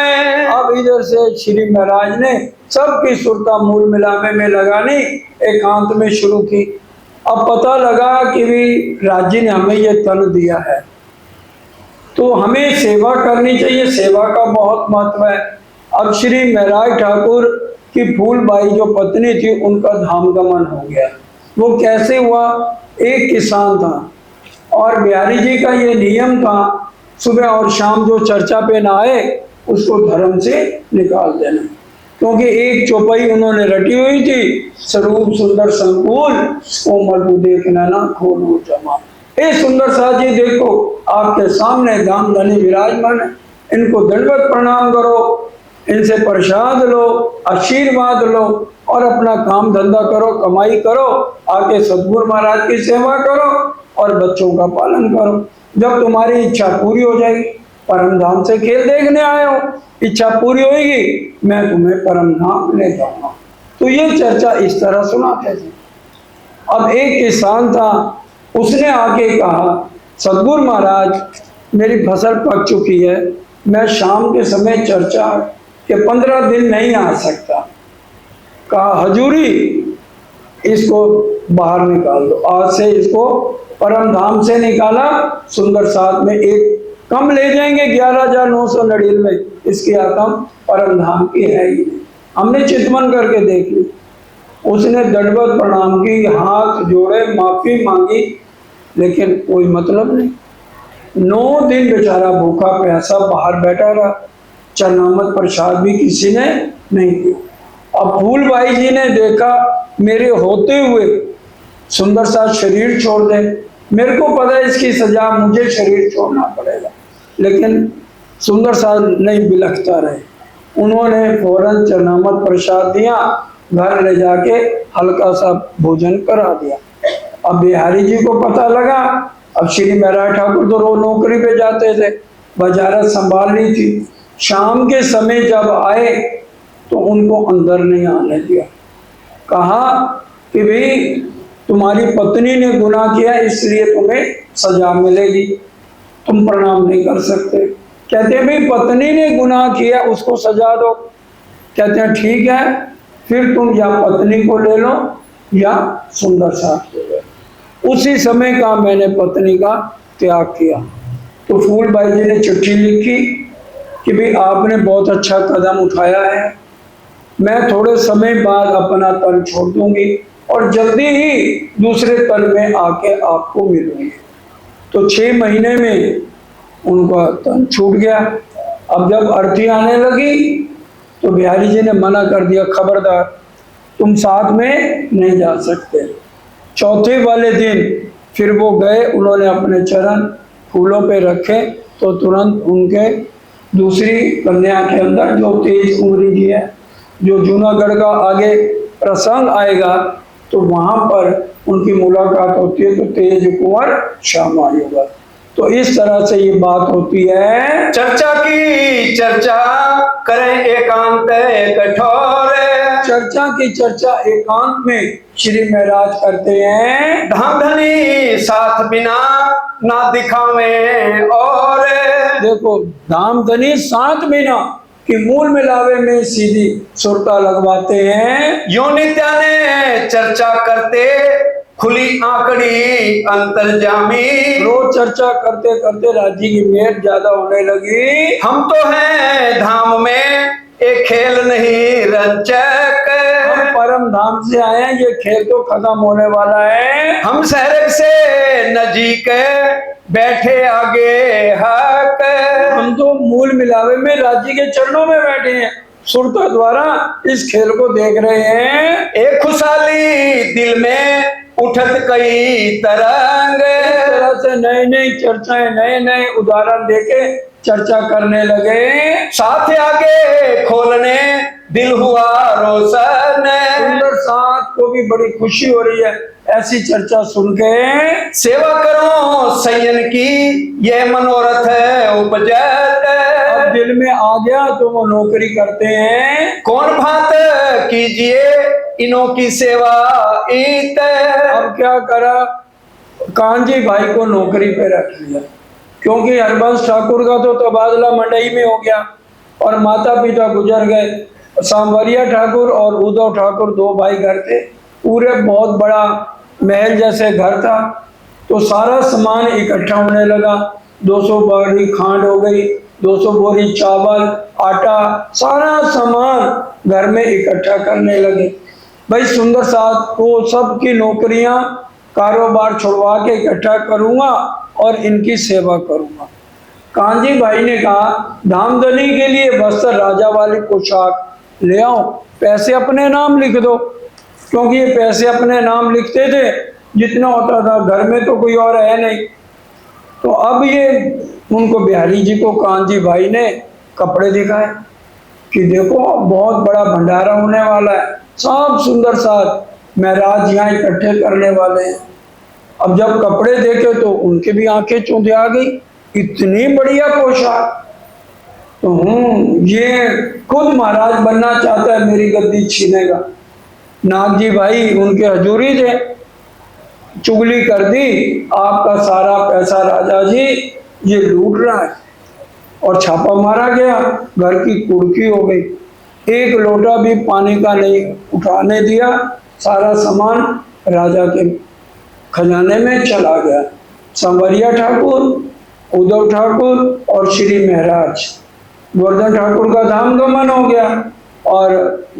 अब इधर से श्री महाराज ने सबकी सुरता मूल मिलावे में लगानी एकांत में शुरू की। अब पता लगा कि भी राज्य ने हमें ये तन दिया है तो हमें सेवा करनी चाहिए, सेवा का बहुत महत्व है। अब श्री महराज ठाकुर की फूलबाई जो पत्नी थी उनका धामगमन हो गया। वो कैसे हुआ, एक किसान था और बिहारी जी का ये नियम था सुबह और शाम जो चर्चा पे ना आए उसको धर्म से निकाल देना, क्योंकि एक चौपाई उन्होंने रटी हुई थी, स्वरूप सुंदर संकुल कोमल देखना ना खोलो जमा। ए सुंदर सा जी देखो आपके सामने धाम धनी विराजमान है, इनको दंडवत प्रणाम करो, इनसे प्रसाद लो, आशीर्वाद लो और अपना काम धंधा करो, कमाई करो, आके सतगुरु महाराज की सेवा करो और बच्चों का पालन करो। जब तुम्हारी इच्छा पूरी हो जाएगी, परम धाम से खेल देखने आए हो, इच्छा पूरी होगी मैं तुम्हें परम धाम ले जाऊंगा। तो ये चर्चा इस तरह सुनाते थे। अब एक किसान था, उसने आके कहा सतगुरु महाराज मेरी फसल पक चुकी है, मैं शाम के समय चर्चा के 15 दिन नहीं आ सकता। कहा हजूरी इसको बाहर निकाल दो, आज से इसको परम धाम से निकाला। सुंदर साथ में एक कम ले जाएंगे 11,999, इसकी आत्म परम धाम की है ही। हमने चितवन करके देख ली। उसने दंडवत प्रणाम की, हाथ जोड़े, माफी मांगी, लेकिन कोई मतलब नहीं। 9 दिन बेचारा भूखा प्यासा बाहर बैठा रहा, चरनामत प्रसाद भी किसी ने नहीं दिया। अब फूलबाई जी ने देखा मेरे होते हुए सुंदर सा शरीर छोड़ दे, मेरे को पता है इसकी सजा मुझे शरीर छोड़ना पड़ेगा, लेकिन सुंदर सा नहीं बिलखता रहे। उन्होंने फौरन चरनामत प्रसाद दिया, घर ले जाके हल्का सा भोजन करा दिया। अब बिहारी जी को पता लगा, अब श्री महराज ठाकुर तो रोज नौकरी पे जाते थे, वजारत संभाल रही थी। शाम के समय जब आए तो उनको अंदर नहीं आने दिया। कहा कि भाई तुम्हारी पत्नी ने गुनाह किया इसलिए तुम्हें सजा मिलेगी, तुम प्रणाम नहीं कर सकते। कहते भाई पत्नी ने गुनाह किया उसको सजा दो। कहते हैं ठीक है, फिर तुम या पत्नी को ले लो या सुंदर साथ ले लो। उसी समय का मैंने पत्नी का त्याग किया। तो फूलबाई जी ने चिट्ठी लिखी कि भाई आपने बहुत अच्छा कदम उठाया है, मैं थोड़े समय बाद अपना तन छोड़ दूंगी और जल्दी ही दूसरे तन में आके आपको मिलूंगी। तो 6 महीने में उनका तन छूट गया। अब जब अर्थी आने लगी तो बिहारी जी ने मना कर दिया, खबरदार तुम साथ में नहीं जा सकते। चौथे वाले दिन फिर वो गए, उन्होंने अपने चरण फूलों पे रखे तो तुरंत उनके दूसरी कन्या के अंदर जो तेज कुंवरी जी है, जो जूनागढ़ का आगे प्रसंग आएगा तो वहां पर उनकी मुलाकात होती है, तो तेज कुंवर श्यामा होगा। तो इस तरह से ये बात होती है। चर्चा की चर्चा करें एकांत कठोर, चर्चा की चर्चा एकांत में श्री महाराज करते हैं। धाम धनी साथ बिना ना दिखावे और, देखो धाम धनी साथ बिना कि मूल मिलावे में सीधी सुरता लगवाते हैं। यो नित्या ने चर्चा करते खुली आंकड़ी अंतर्जामी, रोज चर्चा करते करते राज्य की मेहर ज्यादा होने लगी। हम तो हैं धाम में एक खेल नहीं रंचक, हम परम धाम से आए हैं, ये खेल तो खत्म होने वाला है। हम शहर से नजीक बैठे आगे हक, हम तो मूल मिलावे में राज्य के चरणों में बैठे हैं, सुरता द्वारा इस खेल को देख रहे हैं। एक खुशहाली दिल में उठत कई तरंग, इस तरह से नई नई चर्चाएं, नए नए उदाहरण देके चर्चा करने लगे। साथ आगे खोलने दिल हुआ रोशन, सुंदर साथ को भी बड़ी खुशी हो रही है ऐसी चर्चा सुन के। सेवा करो सयन की ये मनोरथ है उपजत, अब दिल में आ गया तो वो नौकरी करते हैं। कौन भात कीजिए इनों की सेवा इत, अब क्या करा, कांजी भाई को नौकरी पे रख लिया, क्योंकि हरबंश ठाकुर का तो तबादला मंडई में हो गया और माता पिता गुजर गए। सांवरिया ठाकुर और उद्धव ठाकुर दो भाई घर थे, पूरे बहुत बड़ा महल जैसे घर था। तो सारा सामान इकट्ठा होने लगा, 200 बोरी खांड हो गई, 200 बोरी चावल, आटा, सारा सामान घर में इकट्ठा करने लगे। भाई सुंदर साथ को सबकी नौकरियां कारोबार छुड़वा के इकट्ठा करूंगा और इनकी सेवा करूंगा। कांजी भाई ने कहा धामधनी के लिए वस्त्र राजा वाली पोशाक ले आओ, पैसे अपने नाम लिख दो, क्योंकि ये पैसे अपने नाम लिखते थे जितना होता था, घर में तो कोई और है नहीं। तो अब ये उनको बिहारी जी को कांजी भाई ने कपड़े दिखाए कि देखो बहुत बड़ा भंडारा होने वाला है, सब सुंदर साथ महाराज यहाँ इकट्ठे करने वाले हैं। अब जब कपड़े देखे तो उनके भी आंखें चौंधे आ गई, इतनी बढ़िया पोशाक। तो ये खुद महाराज बनना चाहता है, मेरी गद्दी छीनेगा। नाग जी भाई उनके हजूरी थे, चुगली कर दी, आपका सारा पैसा राजा जी ये लूट रहा है, और छापा मारा गया, घर की कुर्की हो गई, एक लोटा भी पानी का नहीं उठाने दिया, सारा सामान राजा के खजाने में चला गया। सांवरिया ठाकुर, उद्धव ठाकुर और श्री महाराज गोवर्धन ठाकुर का धाम गमन हो गया और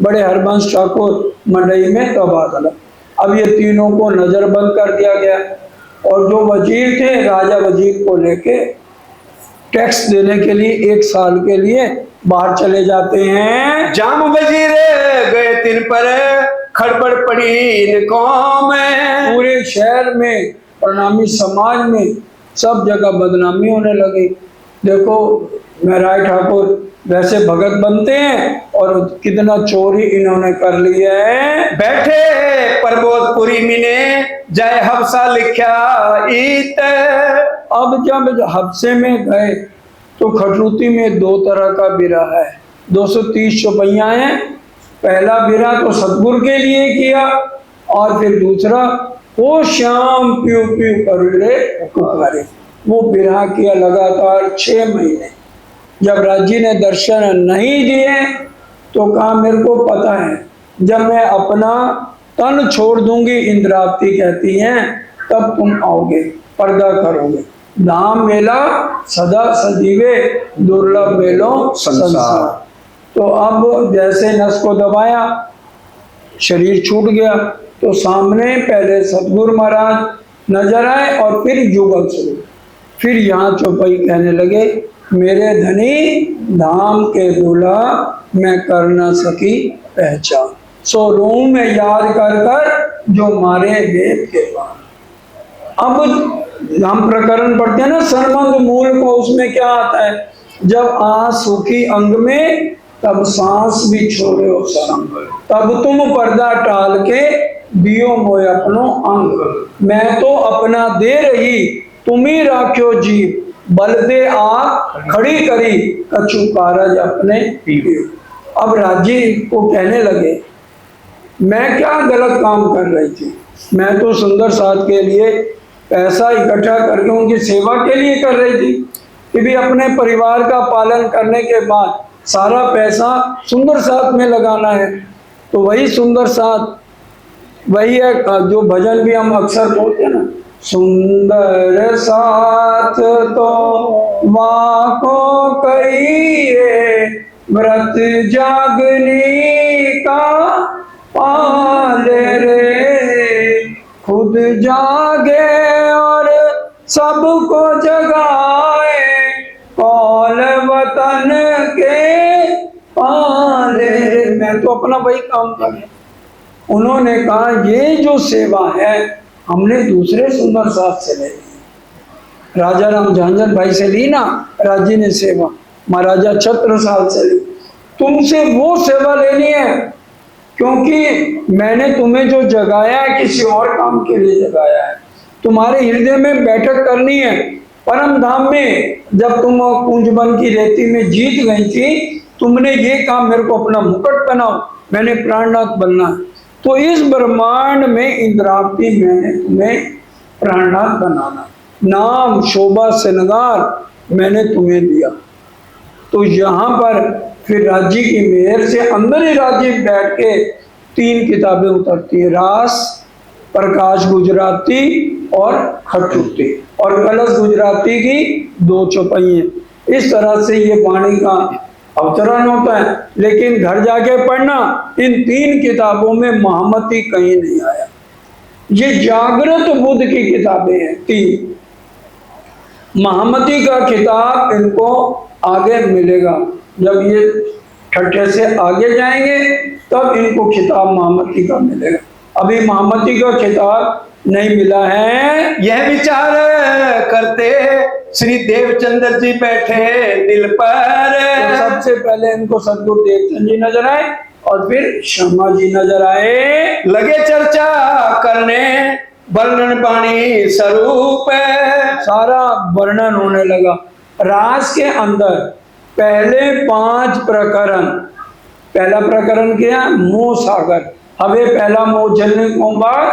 बड़े हरबंश ठाकुर मंडई में तबादला। अब ये तीनों को नजरबंद कर दिया गया और जो वजीर थे राजा वजीर को लेके टैक्स देने के लिए 1 साल के लिए बाहर चले जाते हैं। जाम वजीर गए तिन पर खड़बड़ पड़ी इनको में, पूरे शहर में प्रणामी समाज में सब जगह बदनामी होने लगी। देखो महाराज ठाकुर वैसे भगत बनते हैं और कितना चोरी इन्होंने कर लिया है। बैठे परबोधपुरी मिने जय हफ्सा लिखा इत, अब जब हफ्से में गए तो खटरूती में 2 तरह का बिरा है, 230 चौपैया है। पहला बिरा तो सतगुरु के लिए किया और फिर दूसरा वो श्याम प्यू प्यू करुले पुकारे, वो बिरा किया लगातार 6 महीने। जब राज्य ने दर्शन नहीं दिए तो कहा मेरे को पता है जब मैं अपना तन छोड़ दूंगी, इंद्रावती कहती हैं, तब तुम आओगे, पर्दा करोगे। धाम मेला सदा सजीवे, दुर्लभ मेलो संसार। तो अब जैसे नस को दबाया, शरीर छूट गया, तो सामने पहले सतगुरु महाराज नजर आए और फिर युगल शुरू। फिर यहाँ चौपाई कहने लगे मेरे धनी धाम के दूल्हा मैं कर न सकी पहचान, सो रूह में याद कर कर जो मारे वेद के बाद। अब हम प्रकरण पढ़ते हैं ना संबंध मूल को, उसमें क्या आता है, जब आ सुखी अंग में तब सांस भी छोड़े हो संग, तब तुम पर्दा टाल के दियो मोय अपनो अंग। मैं तो अपना दे रही तुम ही राख्यो जीव, बल दे आग खड़ी करी, कछु कारज अपने पीओ। अब राजी को कहने लगे, मैं क्या गलत काम कर रही थी, मैं तो सुंदर साथ के लिए पैसा इकट्ठा करके उनकी सेवा के लिए कर रही थी कि भी अपने परिवार का पालन करने के बाद सारा पैसा सुंदर साथ में लगाना है। तो वही सुंदर साथ, वही है जो भजन भी हम अक्सर बोलते हैं ना, सुंदर साथ तो वाको कहिए, व्रत जागनी का पाल रे, खुद जागे और सबको जगाए, कौल वतन के पाले रे। मैं तो अपना वही काम कर रहा। उन्होंने कहा ये जो सेवा है हमने दूसरे सुंदर साथ से ले ली, राजा राम झांझन भाई से ली ना राजी ने सेवा, महाराजा छत्रसाल से ली। तुमसे वो सेवा लेनी है क्योंकि मैंने तुम्हें जो जगाया है किसी और काम के लिए जगाया है। तुम्हारे हृदय में बैठक करनी है परम धाम में। जब तुम कुंजबन की रेती में जीत गई थी, तुमने ये काम मेरे को अपना मुकुट बनाओ, मैंने प्राणनाथ बनना है। तो इस ब्रह्मांड में इंद्रावती मैंने तुम्हें प्राणनाथ बनाना, नाम शोभा श्रृंगार मैंने तुम्हें दिया। तो यहाँ पर फिर राज्य की मेहर से अंदर ही राज्य बैठ के 3 किताबें उतरती है, रास, प्रकाश गुजराती और खटुती, और कलश गुजराती की 2 चौपाइयां। इस तरह से ये वाणी का अवतरण होता है। लेकिन घर जाके पढ़ना, इन 3 किताबों में महामती कहीं नहीं आया। ये जागृत बुद्ध की किताबें हैं 3। महामती का खिताब इनको आगे मिलेगा, जब ये ठट्ठे से आगे जाएंगे तब इनको खिताब महामती का मिलेगा। अभी महामती का खिताब नहीं मिला है। यह विचार करते श्री देवचंद्र जी बैठे दिल पर। तो सबसे पहले इनको सदगुरु देवचंद जी नजर आए और फिर शर्मा जी नजर आए। लगे चर्चा करने वर्णन वाणी स्वरूप, सारा वर्णन होने लगा। रास के अंदर पहले 5 प्रकरण, पहला प्रकरण क्या, मोह सागर, हवे पहला मोह जलने कुंभार,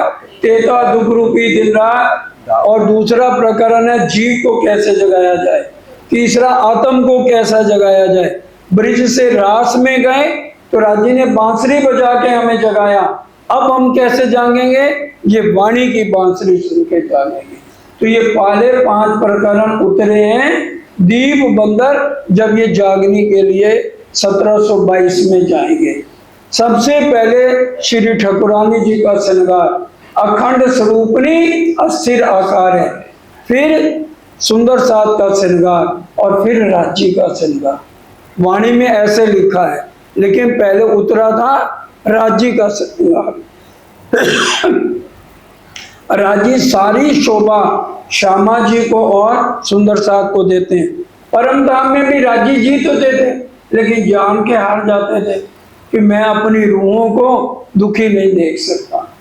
तेता दुख रूपी दिन रात, और दूसरा प्रकरण है जीव को कैसे जगाया जाए, तीसरा आत्म को कैसा जगाया जाए। ब्रिज से रास में गए तो राजी ने बांसुरी बजा के हमें जगाया, अब हम कैसे जागेंगे, ये वाणी की बांसुरी सुन के जागेंगे। तो ये पहले 5 प्रकरण उतरे हैं दीप बंदर, जब ये जागने के लिए 1722 में जाएंगे। सबसे पहले श्री ठाकुरानी जी का श्रृंगार, अखंड स्वरूपनी अस्थिर आकार है, फिर सुंदर साथ का श्रृंगार, और फिर राज्य का श्रृंगार। वाणी में ऐसे लिखा है, लेकिन पहले उतरा था राज्य का श्रृंगार। राज्य सारी शोभा श्यामा जी को और सुंदर साथ को देते हैं। परम धाम में भी राज्य जी तो देते, लेकिन जान के हार जाते थे कि मैं अपनी रूहों को दुखी नहीं देख सकता।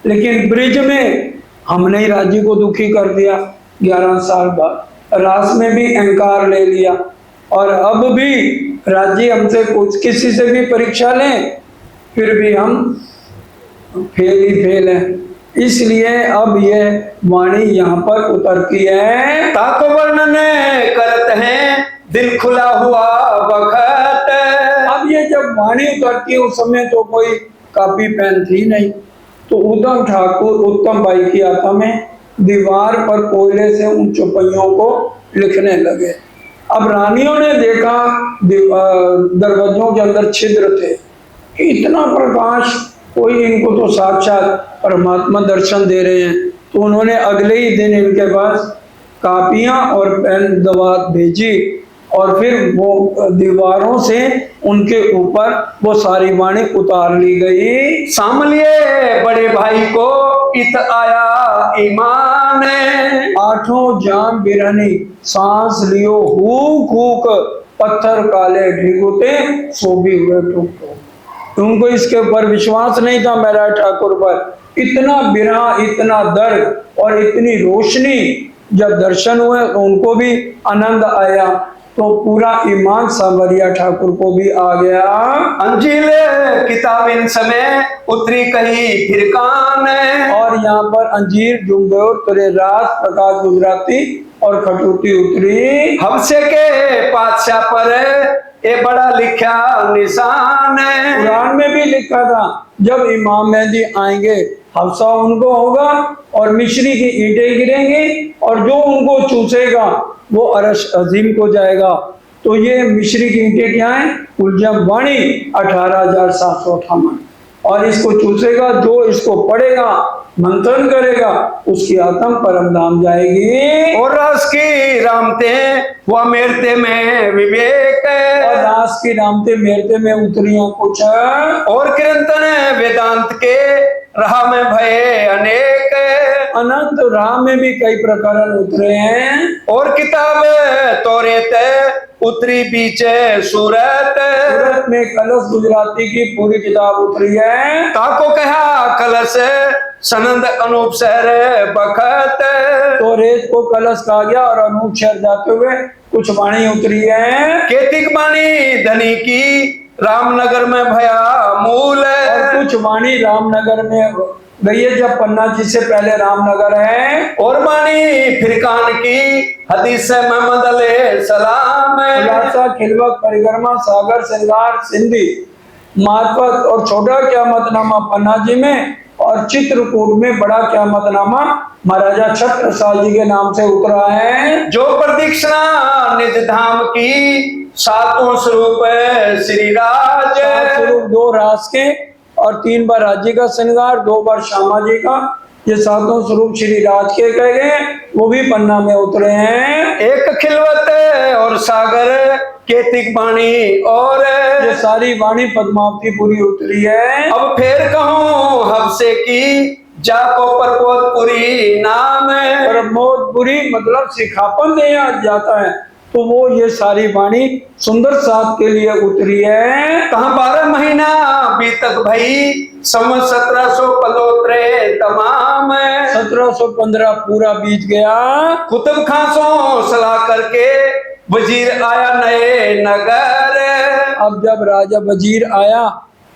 लेकिन ब्रिज में हमने ही राज्य को दुखी कर दिया 11 साल बाद। रास में भी अहंकार ले लिया, और अब भी राज्य हमसे कुछ किसी से भी परीक्षा लें फिर भी हम फेल ही फेल हैं। इसलिए अब ये वाणी यहाँ पर उतरती है। ताको वर्णन करते हैं दिल खुला हुआ वक्त। अब ये जब वाणी उतरती है उस समय तो कोई कॉपी पेन थी नहीं, तो उद्धम ठाकुर उत्तम बाई की आता में दीवार पर कोयले से उन चौपाइयों को लिखने लगे। अब रानियों ने देखा दरवाजों के अंदर छिद्र थे, इतना प्रकाश, कोई इनको तो साक्षात परमात्मा दर्शन दे रहे हैं। तो उन्होंने अगले ही दिन इनके पास कापियां और पेन दवा भेजी, और फिर वो दीवारों से उनके ऊपर वो सारी वाणी उतार ली गई। सामलिए बड़े भाई को इत आया ईमान, 8 जाम बिरहनी सांस लियो हुक हुक, पत्थर काले ढिगुते सो भी हुए टूक टूक। उनको इसके ऊपर विश्वास नहीं था महाराज ठाकुर पर। इतना बिरहा, इतना दर्द और इतनी रोशनी जब दर्शन हुए तो उनको भी आनंद आया, तो पूरा ईमान सांवरिया ठाकुर को भी आ गया। अंजील किताब इन समय उतरी कही फिर कान। और यहाँ पर अंजीर, जुम्बोर, तुरे रास, प्रकाश गुजराती और खटूती उतरी। हमसे के पातशाह पर ये बड़ा लिखा निशान। कुरान में भी लिखा था जब इमाम मेहदी आएंगे हफ्सा उनको होगा और मिश्री की ईंटें गिरेंगी और जो उनको चूसेगा वो अरश अजीम को जाएगा। तो ये मिश्री की ईंटें क्या है? उलझम वाणी 18,758। और इसको चूसेगा जो इसको पढ़ेगा, मंथन करेगा, उसकी आत्म परम धाम जाएगी। और रस की रामते हुआ मेरते में विवेक। और रास की रामते मेरते में उतरियां कुछ। और कीर्तन वेदांत के राह में भय अनेक। अनंत राह में भी कई प्रकरण उतरे हैं। और किताब तौरेत उतरी बीच सूरत। सूरत में कलश गुजराती की पूरी किताब उतरी है। ताको कहा कलश सनंद अनूप शहर बखत। तो रेत को कलश कहा गया और अनूप शहर जाते हुए कुछ वाणी उतरी है। केतिक वाणी धनी की रामनगर में भया मूल। और कुछ वाणी रामनगर में गई है, जब पन्ना जी से पहले रामनगर है। और वाणी फिरकान की हदीस मोहम्मद अलैहि सलाम। खुलासा, खिलवत, परिक्रमा, सागर, श्रृंगार, सिंधी, मार्फत और छोटा क़यामतनामा पन्ना जी में। और चित्रकूट में बड़ा क़यामतनामा महाराजा छत्रसाल जी के नाम से उतरा है। जो प्रदीक्षिणा निज धाम की सातों स्वरूप श्री राज। स्वरूप 2 रास के और 3 बार राज्य का श्रृंगार, 2 बार श्यामा जी का, ये सातों स्वरूप श्री राज के कहे गए, वो भी पन्ना में उतरे हैं। एक खिलवत और सागर केतिक वाणी और ये सारी वाणी पद्मावती पूरी उतरी है। अब फिर कहूँ हफ्से की जाको परपोतपुरी नाम। प्रमोदपुरी मतलब सिखापन दिया जाता है, तो वो ये सारी वाणी सुंदर साथ के लिए उतरी है। कहाँ 12 महीना बीतक भई सम 1700 पलोत्रे तमाम। 1715 पूरा बीत गया। कुतुब खासों सलाह करके वजीर आया नए नगर। अब जब राजा वजीर आया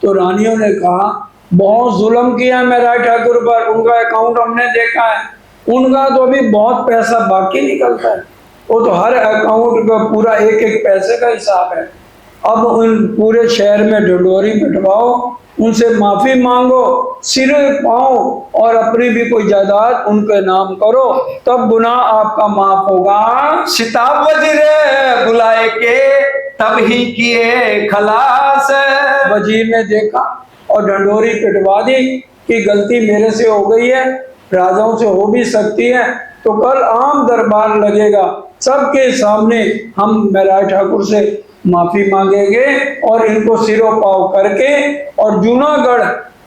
तो रानियों ने कहा बहुत जुल्म किया मेरा ठाकुर पर, उनका अकाउंट हमने देखा है, उनका तो अभी बहुत पैसा बाकी निकलता है, वो तो हर अकाउंट का पूरा एक एक पैसे का हिसाब है। अब उन पूरे शहर में ढिंढोरी पिटवाओ, उनसे माफी मांगो, सिर पाओ और अपनी भी कोई जायदाद उनके नाम करो, तब गुनाह आपका माफ होगा। शिताब वजीर बुलाए के तब ही किए खलास। वजीर ने देखा और ढंढोरी पिटवा दी कि गलती मेरे से हो गई है, राजाओं से हो भी सकती है, तो कल आम दरबार लगेगा, सबके सामने हम महराज ठाकुर से माफी मांगेंगे और इनको सिरों पाव करके और जूनागढ़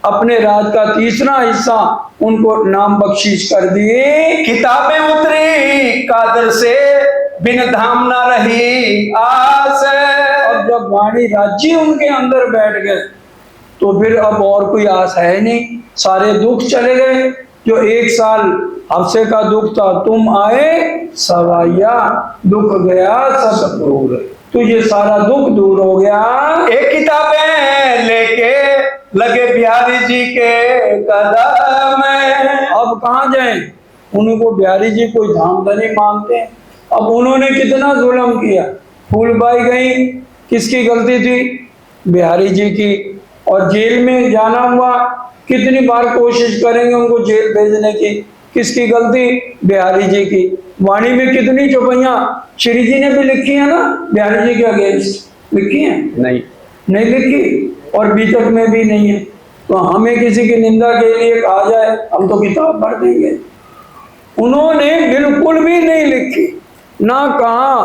अपने राज का 3रा हिस्सा उनको नाम बख्शीश कर दिए। किताबें उतरी कादर से बिन धाम न रही आस। अब जब वाणी राज्य उनके अंदर बैठ गए तो फिर अब और कोई आस है नहीं, सारे दुख चले गए। जो 1 साल हफ्से का दुख था, तुम आए सवाइया, दुख गया सब दूर, तो ये सारा दुख दूर हो गया। एक किताबें लेके लगे बिहारी जी के कदम। अब कहाँ जाएं, उनको बिहारी जी कोई धामधनी मानते हैं। अब उन्होंने कितना जुल्म किया, फूलबाई गई, किसकी गलती थी? बिहारी जी की। और जेल में जाना हुआ, कितनी बार कोशिश करेंगे उनको जेल भेजने की, किसकी गलती? बिहारी जी की। वाणी में कितनी चौपाइयां श्री जी ने भी लिखी है ना, बिहारी जी के अगेंस्ट लिखी है? नहीं लिखी, और बीतक में भी नहीं है। तो हमें किसी की निंदा के लिए कहा जाए, हम तो किताब पढ़ देंगे। उन्होंने बिल्कुल भी नहीं लिखी, ना कहा,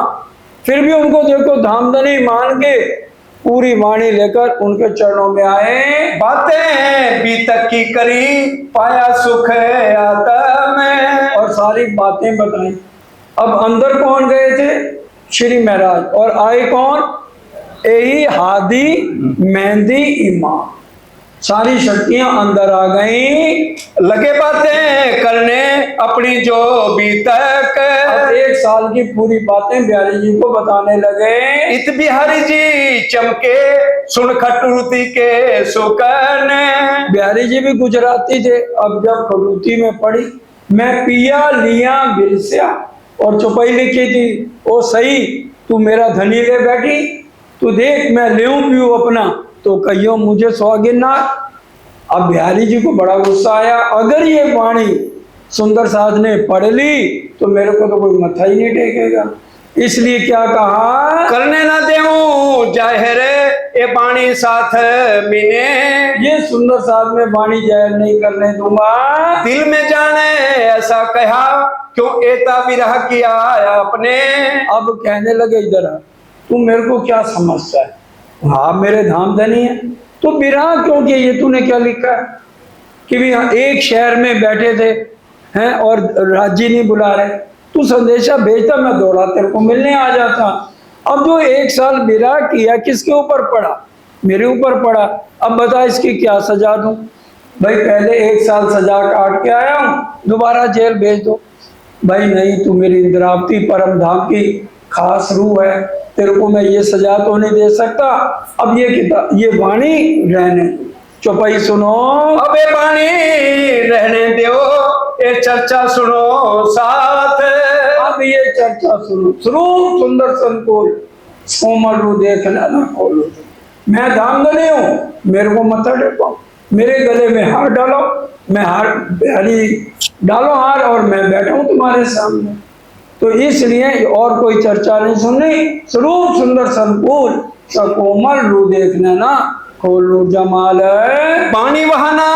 फिर भी उनको देखो धामधनी मान के पूरी वाणी लेकर उनके चरणों में आए। बातें बीतक की करी पाया सुख आत्म। और सारी बातें बताई। अब अंदर कौन गए थे? श्री महाराज। और आए कौन? यही हादी मेहंदी इमाम। सारी शक्तियां अंदर आ गई। लगे बातें करने अपनी जो भी तक, अब 1 साल की पूरी बातें बिहारी जी को बताने लगे। इत बिहारी जी चमके सुन खटुती के सुकन। बिहारी जी भी गुजराती थे। अब जब खड़ूती में पड़ी, मैं पिया लिया बिरसिया, और चौपाई लिखी थी, ओ सही तू मेरा धनी ले बैठी, तू देख मैं लेऊं पीऊं अपना, तो कहियो मुझे सौगिरनार। अब बिहारी जी को बड़ा गुस्सा आया, अगर ये वाणी सुंदर साध ने पढ़ ली तो मेरे को तो कोई मत्था ही नहीं टेकेगा। इसलिए क्या कहा, करने न देऊं जाहिर ए बाणी साथ मिने, ये सुंदर साध में वाणी जाहिर नहीं करने दूंगा। दिल में जाने ऐसा कहा क्यों एता विरह किया आपने। अब कहने लगे, इधर आ, तू मेरे को क्या समझता है, हाँ मेरे धाम धनी है, तो विरह क्यों किया, ये तूने क्या लिखा है कि भी हाँ एक शहर में बैठे थे हैं और राज्य नहीं बुला रहे, तू संदेशा भेजता, मैं दौड़ा तेरे को मिलने आ जाता। अब जो 1 साल विरह किया किसके ऊपर पड़ा, मेरे ऊपर पड़ा। अब बता इसकी क्या सजा दूं। भाई पहले 1 साल सजा काट के आया हूं, दोबारा जेल भेज दो। भाई नहीं, तू मेरी इंद्रावती परम धाम की खास रूह है, तेरे को मैं ये सजा तो नहीं दे सकता। अब ये किताब, ये वाणी रहने दो, चौपाई सुनो। अबे बाणी रहने दो ये चर्चा सुनो साथ। अब ये चर्चा सुनो, सुनो सुंदर संकुल कोमल रू देखना ना खोलो, मैं धामधनी हूँ, मेरे को मत्था टेको, मेरे गले में हार डालो, मैं हार बिहारी डालो हार, और मैं बैठा हूँ तुम्हारे सामने। तो इसलिए और कोई चर्चा नहीं सुननी, स्वरूप सुंदर संकुल सकोमल रू देखना ना खोलू जमाल। बाणी वहाना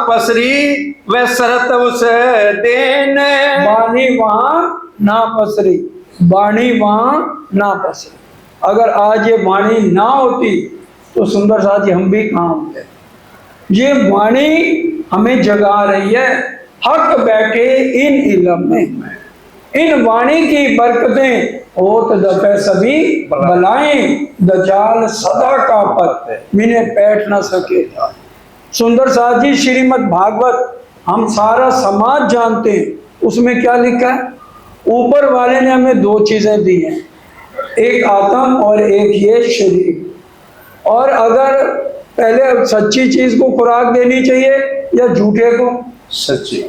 पसरी व शरत उस देन, बाणी वहां ना पसरी, बाणी वहां ना पसरी। अगर आज ये वाणी ना होती तो सुंदर साथ जी हम भी कहाँ होते। ये वाणी हमें जगा रही है, हक बैठे इन इलम में, इन वाणी की बरकतें होत दफे सभी बलाएं, दजाल सदा का पत मिने बैठ ना सके। सुंदर साथ जी श्रीमद् भागवत हम सारा समाज जानते हैं, उसमें क्या लिखा है, ऊपर वाले ने हमें 2 चीजें दी हैं, एक आत्म और एक ये शरीर। और अगर पहले सच्ची चीज को खुराक देनी चाहिए या झूठे को, सच्ची।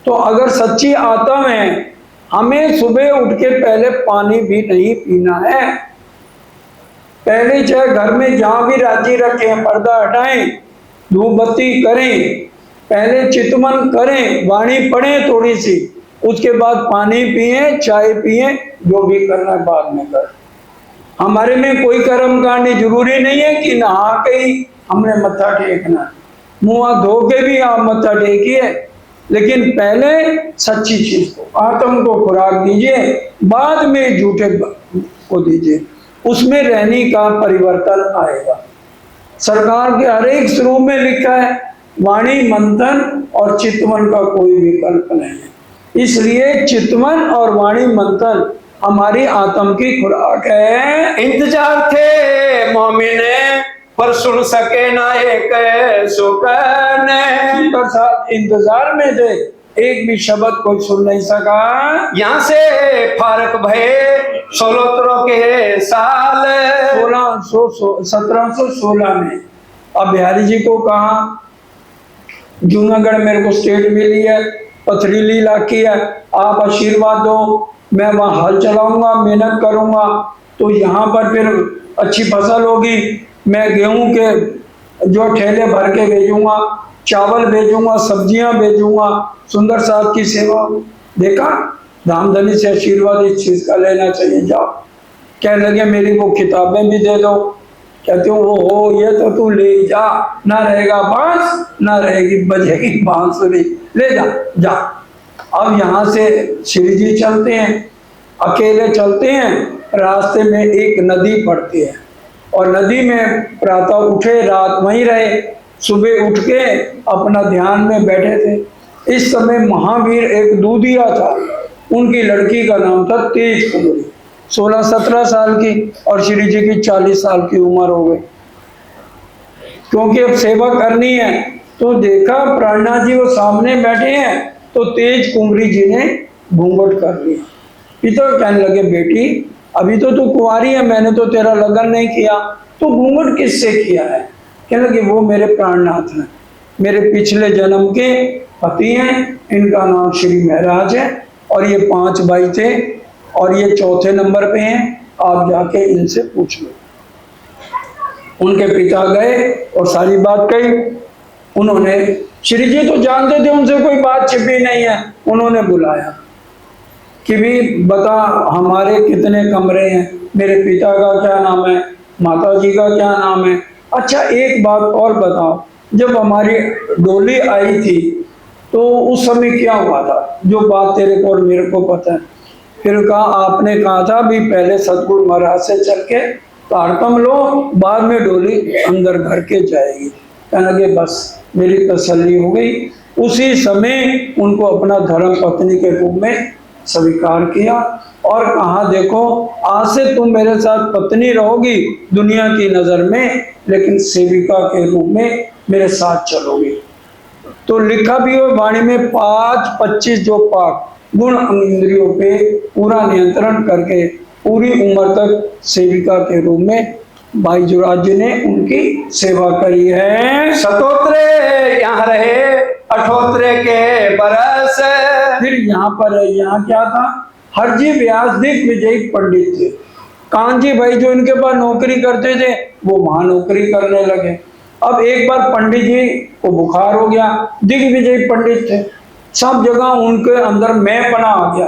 तो अगर सच्ची आत्म है, हमें सुबह उठ के पहले पानी भी नहीं पीना है। पहले चाहे घर में जहां भी राजी रखें, पर्दा हटाएं, धूप बत्ती करें, पहले चितमन करें, वाणी पढ़ें थोड़ी सी, उसके बाद पानी पिए, चाय पिए, जो भी करना है बाद में कर। हमारे में कोई कर्म कांड जरूरी नहीं है कि नहा के ही हमने मत्था टेकना, मुंह हाथ धो के भी आप मत्था टेकिए, लेकिन पहले सच्ची चीज को, आत्म को खुराक दीजिए, बाद में झूठे को दीजिए, उसमें रहने का परिवर्तन आएगा। सरकार के हर एक स्वरूप में लिखा है वाणी मंथन और चितवन का कोई विकल्प नहीं है। इसलिए चितवन और वाणी मंथन हमारी आत्म की खुराक है। इंतजार थे मोमिने पर सुन सके ना एक सुकन, इंतजार में थे, एक भी शब्द कोई सुन नहीं सका। यहाँ से फारक भये 16 के साल, 1716 में। अब बिहारी जी को कहा, जूनागढ़ मेरे को स्टेट मिली है, पथरीली इलाकी है, आप आशीर्वाद दो, मैं वहाँ हल चलाऊंगा, मेहनत करूंगा, तो यहाँ पर फिर अच्छी फसल होगी, मैं गेहूं के जो ठेले भर के भेजूंगा, चावल भेजूंगा, सब्जियां भेजूंगा, सुंदर साहब की सेवा। देखा, धामधनी से आशीर्वाद इस चीज का लेना चाहिए। जाओ, कहने लगे मेरी को किताबें भी दे दो, कहते हो ये तो तू ले जा, ना रहेगा बांस ना रहेगी बजेगी बांसुरी, ले जा जा। अब यहाँ से श्री जी चलते हैं, अकेले चलते हैं, रास्ते में एक नदी पड़ती है, और नदी में प्रातः उठे, रात वहीं रहे, सुबह उठ के अपना ध्यान में बैठे थे। इस समय महावीर एक दूधिया था, उनकी लड़की का नाम था तेज कुंवरी, 16-17 साल की, और श्री जी की 40 साल की उम्र हो गई। क्योंकि अब सेवा करनी है। तो देखा प्राणनाथ जी वो सामने बैठे हैं, तो तेज कुंवरी जी ने घूंघट कर लिया। पिता कहने लगे, बेटी अभी तो तू कुंवारी है, मैंने तो तेरा लगन नहीं किया, तो घूंघट किससे किया है? कहने लगे, वो मेरे प्राणनाथ हैं, मेरे पिछले जन्म के पति हैं, इनका नाम श्री महाराज है, और ये 5 भाई थे, और ये चौथे नंबर पे हैं, आप जाके इनसे पूछ लो। उनके पिता गए और सारी बात कही। उन्होंने, श्री जी तो जानते थे उनसे कोई बात छिपी नहीं है, उन्होंने बुलाया कि भी बता हमारे कितने कमरे हैं, मेरे पिता का क्या नाम है, माता जी का क्या नाम है, अच्छा एक बात और बताओ, जब हमारी डोली आई थी तो उस समय क्या हुआ था, जो बात तेरे को और मेरे को पता है। फिर कहा, आपने कहा था भी पहले सतगुरु महाराज से चल के तारतम लो, बाद में डोली अंदर घर के जाएगी। कहने लगे, बस मेरी तसल्ली हो गई। उसी समय उनको अपना धर्म पत्नी के रूप में स्वीकार किया और कहा, देखो आज से तुम मेरे साथ पत्नी रहोगी दुनिया की नजर में, लेकिन सेविका के रूप में मेरे साथ चलोगी। तो लिखा भी हो वाणी में 5-25 जो पाक गुण इंद्रियों पे पूरा नियंत्रण करके पूरी उम्र तक सेविका के रूप में भाई जुराज जी ने उनकी सेवा करी है। सतोत्रे यहाँ रहे 78 के बरस। फिर यहाँ क्या था, हरजी व्यास दिग्विजयी पंडित थे। कांजी भाई जो इनके पास नौकरी करते थे वो वहां नौकरी करने लगे। अब एक बार पंडित जी को बुखार हो गया, दिग्विजयी पंडित थे, सब जगह उनके अंदर मैं पना आ गया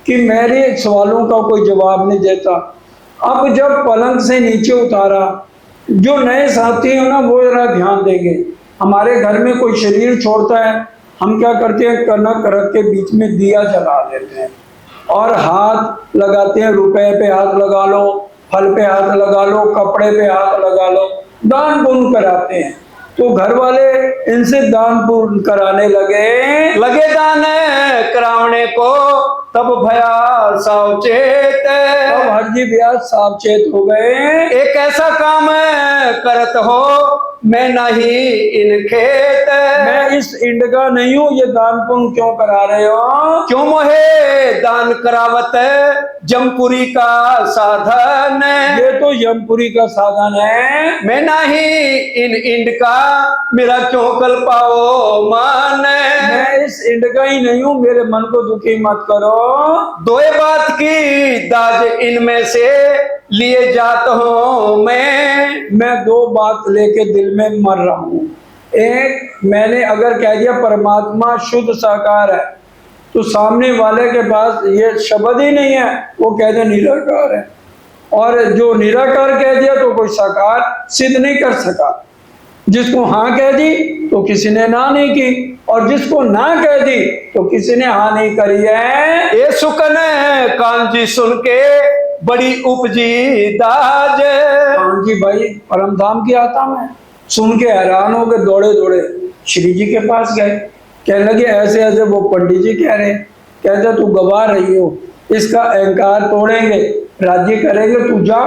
कि मेरे सवालों का कोई जवाब नहीं देता। अब जब पलंग से नीचे उतारा, जो नए साथी हैं ना वो जरा ध्यान देंगे, हमारे घर में कोई शरीर छोड़ता है, हम क्या करते हैं, कनक रख के बीच में दिया जला देते हैं और हाथ लगाते हैं, रुपए पे हाथ लगा लो, फल पे हाथ लगा लो, कपड़े पे हाथ लगा लो, दान पुण्य कराते हैं। तो घर वाले इनसे दान पुण्य कराने लगे दान करावने को, तब भया सावचेत। अब हरजी व्यास सावचेत हो गए। एक ऐसा काम करत हो, मैं नहीं इन खेत। मैं इस इंड का नहीं हूँ, ये दान पुण्य क्यों करा रहे हो? क्यों मोहे दान करावत जमपुरी का साधन। ये तो यमपुरी का साधन है। मैं नहीं इन इंड का, मेरा क्यों कल पाओ मन। मैं इस इंड का ही नहीं हूँ, मेरे मन को दुखी मत करो। दोए बात की दाज इनमें से लिए जात हूँ मैं 2 बात लेके दिल में मर रहा हूँ। एक, मैंने अगर कह दिया परमात्मा शुद्ध साकार है, तो सामने वाले के पास ये शब्द ही नहीं है, वो कह दे निराकार है, और जो निराकार कह दिया तो कोई साकार सिद्ध नहीं कर सका। जिसको हाँ कह दी तो किसी ने ना नहीं की, और जिसको ना कह दी तो किसी ने हाँ नहीं करी है। ये सुकन कांजी सुन के बड़ी उपजी दाज। कांजी भाई परम धाम की आता मैं सुन के हैरान हो गए, दौड़े दौड़े श्री जी के पास गए। कहने लगे, ऐसे ऐसे वो पंडित जी कह रहे, कहते तू गवा रही हो, इसका अहंकार तोड़ेंगे, राज्य करेंगे, तू जा।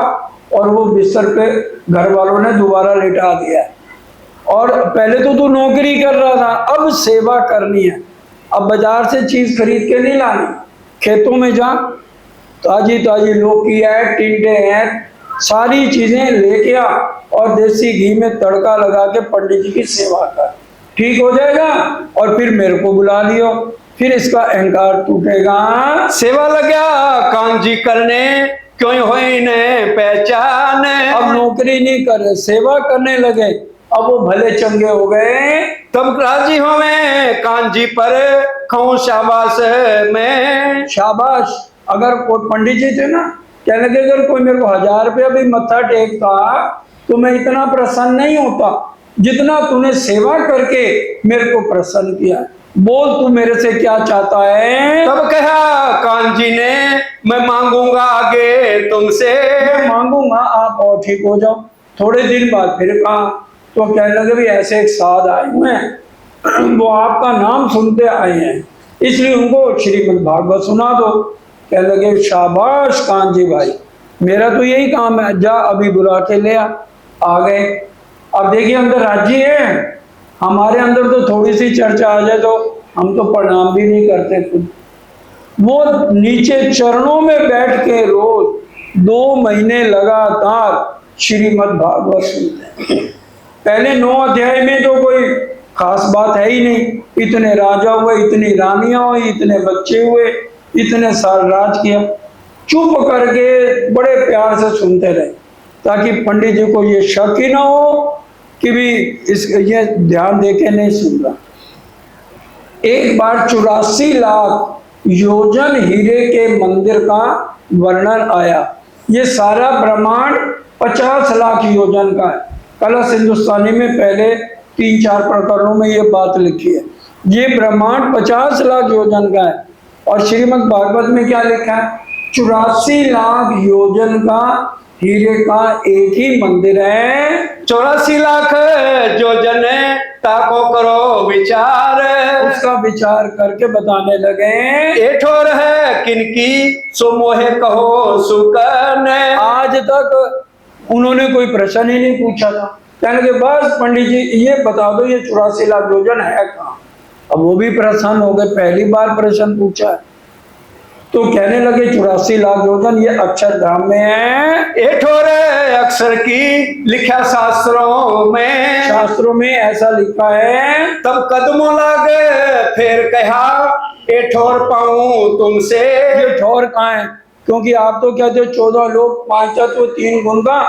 और वो बिस्तर पे घर वालों ने दोबारा लिटा दिया। और पहले तो तू नौकरी कर रहा था, अब सेवा करनी है। अब बाजार से चीज खरीद के नहीं लानी, खेतों में जा, ताजी ताजी लौकी है, टिंडे हैं, सारी चीजें लेके आ और देसी घी में तड़का लगा के पंडित जी की सेवा कर, ठीक हो जाएगा। और फिर मेरे को बुला लियो, फिर इसका अहंकार टूटेगा। सेवा लगा कांजी करने, क्यों होई ने पहचान। अब नौकरी नहीं कर रहे, सेवा करने लगे, अब वो भले चंगे हो गए। तब राजी हो मैं कांजी पर खाऊं शाबाश मैं। शाबाश। अगर कोई पंडित जी थे ना, कहने लगे अगर कोई मेरे को 1000 रुपया भी मत्था टेकता तो मैं इतना प्रसन्न नहीं होता जितना तूने सेवा करके मेरे को प्रसन्न किया। बोल तू मेरे से क्या चाहता है? तब कहा कांजी ने, मैं मांगूंगा आगे तुमसे। मैं मांगूंगा, आप और ठीक हो जाओ। थोड़े दिन बाद फिर कहा, तो कहने लगे भी ऐसे एक साध आए हुए हैं, वो आपका नाम सुनते आए हैं, इसलिए उनको श्रीमद् भागवत सुना दो। कहने लगे, शाबाश कांजी भाई, मेरा तो यही काम है, जा अभी बुला के ले आ गए। अब देखिए अंदर राज्य है, हमारे अंदर तो थोड़ी सी चर्चा आ जाए तो हम तो प्रणाम भी नहीं करते खुद। वो नीचे चरणों में बैठ के रोज 2 महीने लगातार श्रीमद् भागवत सुनते हैं। पहले 9 अध्याय में तो कोई खास बात है ही नहीं, इतने राजा हुए, इतनी रानियां हुई, इतने बच्चे हुए, इतने साल राज किया। चुप करके बड़े प्यार से सुनते रहे ताकि पंडित जी को ये शक ही ना हो कि भी ये ध्यान देके नहीं सुन रहा। एक बार 84 लाख योजन हीरे के मंदिर का वर्णन आया। ये सारा ब्रह्मांड 50 लाख योजन का है। कलश हिंदुस्तानी में पहले 3-4 प्रकरणों में ये बात लिखी है। ये ब्रह्मांड 50 लाख योजन का है और श्रीमद् भागवत में क्या लिखा है? 84 लाख योजन का हीरे का एक ही मंदिर है। 84 लाख योजन ताको करो विचार, उसका विचार करके बताने लगे। ए ठोर है किनकी सो मोहे कहो सुकन। आज तक उन्होंने कोई प्रश्न ही नहीं पूछा था। कहने के बस पंडित जी ये बता दो ये 84 लाख योजन है कहाँ। अब वो भी प्रसन्न हो गए, पहली बार प्रश्न पूछा है। तो कहने लगे 84 लाख योजन ये अक्षरधाम में है। ए ठोर अक्षर की लिखा शास्त्रों में, शास्त्रों में ऐसा लिखा है। तब कदमों लागे फिर कहा ए ठोर पाऊं तुमसे। ये ठोर कहाँ है? क्योंकि आप तो कहते हो 14 लोग 5 तत्व 3 गुण का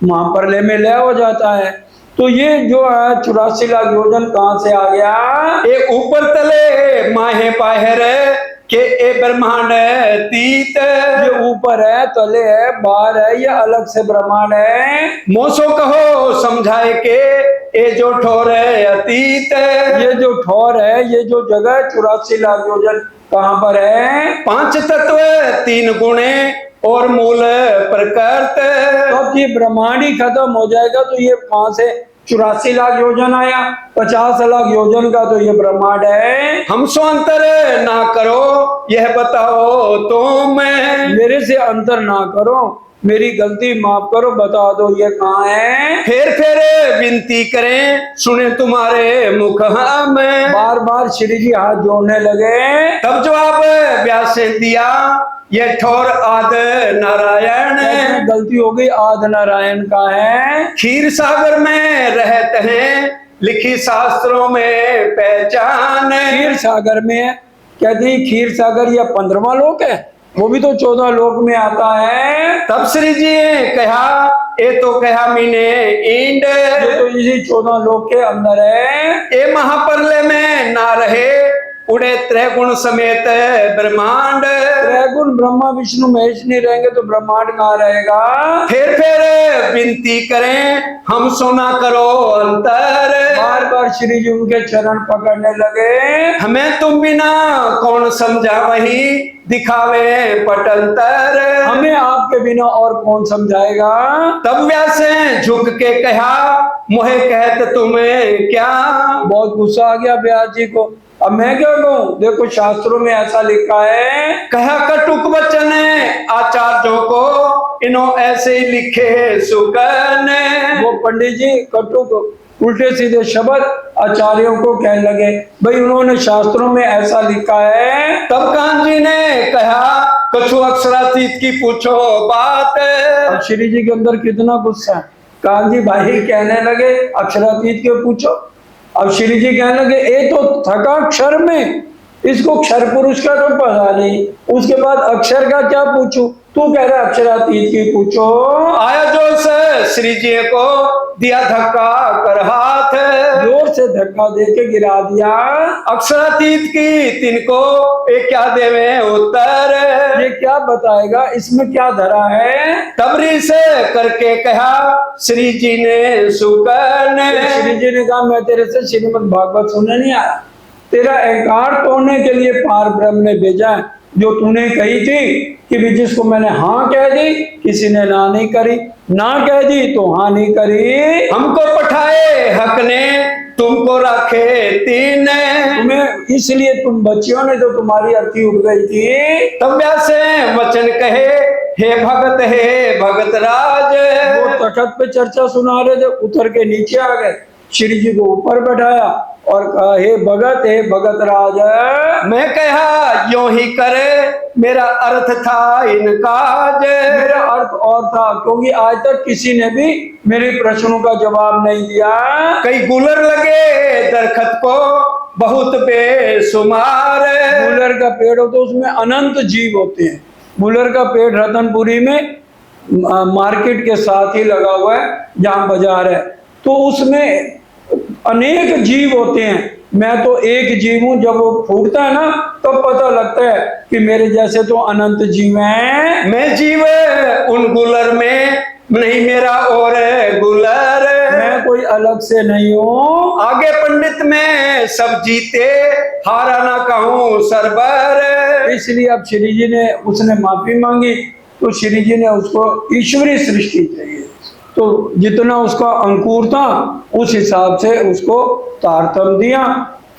महाप्रलय में लय हो जाता है। तो ये जो है 84 लाख योजन कहाँ से आ गया? ए ऊपर तले माहे पाहर के ए ब्रह्मांड तीत। ये ऊपर है, तले है, बाहर है, ये अलग से ब्रह्मांड है। मोसो कहो समझाए के ए जो ठोर है अतीत। ये जो ठोर है, ये जो जगह 84 लाख योजन कहाँ पर है? 5 तत्व 3 गुणे और मूल प्रकृत। तो ये ब्रह्मांड ही खत्म हो जाएगा तो ये कहाँ से 84 लाख योजन आया? 50 लाख योजन का तो ये ब्रह्मांड है। हम सो अंतर ना करो यह बताओ तुम। मेरे से अंतर ना करो, मेरी गलती माफ करो, बता दो ये कहाँ है? फिर विनती करें सुने तुम्हारे मुख हम। बार बार श्री जी हाथ जोड़ने लगे। तब जवाब व्यास ने दिया ये ठोर आद नारायण। गलती हो गई, आद नारायण का है। क्षीर सागर में रहते हैं लिखी शास्त्रों में पहचान। क्षीर सागर में कहते हैं क्षीर सागर या 15वां लोक है, वो भी तो 14 लोक में आता है। तब श्री जी ने कहा ए तो कहा मीने इंड। ये तो इसी 14 लोक के अंदर है। ए महाप्रलय में ना रहे उड़े त्रैगुण समेत ब्रह्मांड। त्रैगुण ब्रह्मा विष्णु महेश नहीं रहेंगे तो ब्रह्मांड कहाँ रहेगा? फिर विनती करें हम सोना करो अंतर। बार बार श्री जी उनके चरण पकड़ने लगे। हमें तुम बिना कौन समझा वही दिखावे पटंतर। हमें आपके बिना और कौन समझाएगा? तब व्यास ने झुक के कहा मोहे कहत तुम्हें क्या। बहुत गुस्सा आ गया व्यास जी को। अब मैं क्या कहूँ? देखो शास्त्रों में ऐसा लिखा है। कहा कटुक वचन आचार्यों को इन्हों ऐसे ही लिखे सुकन। वो पंडित जी कटुक उल्टे सीधे शब्द आचार्यों को कहने लगे, भाई उन्होंने शास्त्रों में ऐसा लिखा है। तब कान जी ने कहा कछु अक्षरातीत की पूछो बात। अब श्री जी के अंदर कितना गुस्सा है। कान जी भाई कहने लगे अक्षरातीत के पूछो। अब श्री जी कहने लगे ए तो थका क्षर में, इसको क्षर पुरुष का तो पता नहीं, उसके बाद अक्षर का क्या पूछूं? तू कह रहा अक्षरातीत की पूछो। आया जो से श्री जी को दिया धक्का कर हाथ। जोर से धक्का देके गिरा दिया। अक्षरातीत की तिनको ये क्या देवे उत्तर। ये क्या बताएगा, इसमें क्या धरा है? तबरी से करके कहा श्री जी ने सुकन। श्री जी ने कहा मैं तेरे से श्रीमद् भागवत सुनने नहीं आया, तेरा अहंकार तोड़ने के लिए पार ब्रह्म ने भेजा है। जो तूने कही थी कि भी जिसको मैंने हाँ कह दी किसी ने ना नहीं करी, ना कह दी तो हाँ नहीं करी। हमको पठाए हक ने तुमको रखे तीन। तुम्हें इसलिए तुम बच्चियों ने तो तुम्हारी अर्थी उठ गई थी। तब व्यास वचन कहे हे भगत राज। वो तखत पे चर्चा सुना रहे थे, उतर के नीचे आ गए, श्री जी को ऊपर बैठाया और कहा, हे भगत राज, मैं कहा यूं ही करे, मेरा अर्थ था इनका मेरा अर्थ और था, क्योंकि आज तक किसी ने भी मेरे प्रश्नों का जवाब नहीं दिया। कई गुलर लगे दरखत को बहुत बेशुमार। गुलर का पेड़ हो तो उसमें अनंत जीव होते हैं। गुलर का पेड़ रतनपुरी में मार्केट के साथ ही लगा हुआ है, जहाँ बाजार है, तो उसमें अनेक जीव होते हैं। मैं तो एक जीव हूं, जब वो फूटता है ना तब पता लगता है कि मेरे जैसे तो अनंत जीव हैं। मैं जीव उन गुलर में नहीं, मेरा और गुलर, मैं कोई अलग से नहीं हूँ। आगे पंडित में सब जीते, हारा ना कहूँ सरबर। इसलिए अब श्री जी ने, उसने माफी मांगी तो श्री जी ने उसको ईश्वरीय सृष्टि चाहिए, तो जितना उसका अंकुर था उस हिसाब से उसको तारतम दिया।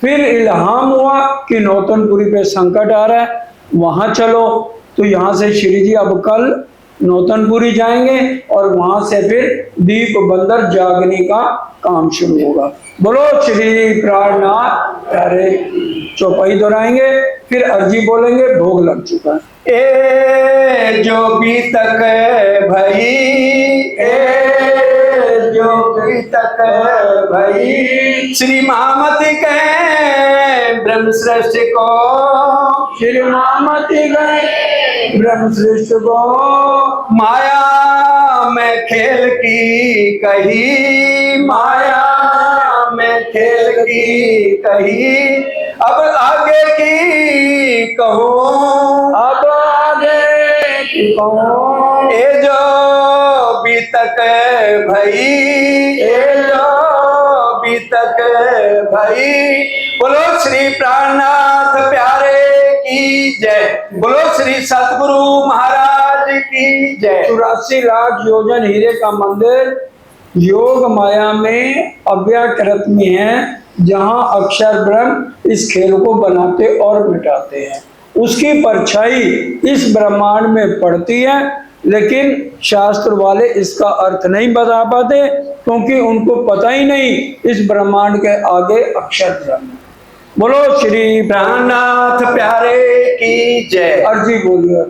फिर इल्हाम हुआ कि नौतनपुरी पे संकट आ रहा है, वहां चलो। तो यहाँ से श्री जी अब कल नौतनपुरी जाएंगे और वहां से फिर दीप बंदर जागने का काम शुरू होगा। बोलो श्री प्राणनाथ प्यारे। चौपाई दोहराएंगे, फिर अर्जी बोलेंगे, भोग लग चुका है। ए जो भी तक भई, ए जो भी तक भई, श्री महामती कहे ब्रह्म श्रेष्ठ को, श्री महामती गए ब्रह्म श्रेष्ठ को, माया में खेल की कही, माया में खेल की कही, अब आगे की कहूँ, अब आगे की कहूँ। ए जो भी तक भई, ए जो भी तक भई, बोलो श्री प्राणनाथ प्यारे की जय, बोलो श्री सतगुरु महाराज की जय। 84 लाख योजन हीरे का मंदिर योग माया में अव्याकृत में है, जहां अक्षर ब्रह्म इस खेल को बनाते और मिटाते हैं। उसकी परछाई इस ब्रह्मांड में पड़ती है, लेकिन शास्त्र वाले इसका अर्थ नहीं बता पाते, क्योंकि उनको पता ही नहीं इस ब्रह्मांड के आगे अक्षर ब्रह्म। बोलो श्री प्राणनाथ प्यारे की जय। अर्जी बोलिए।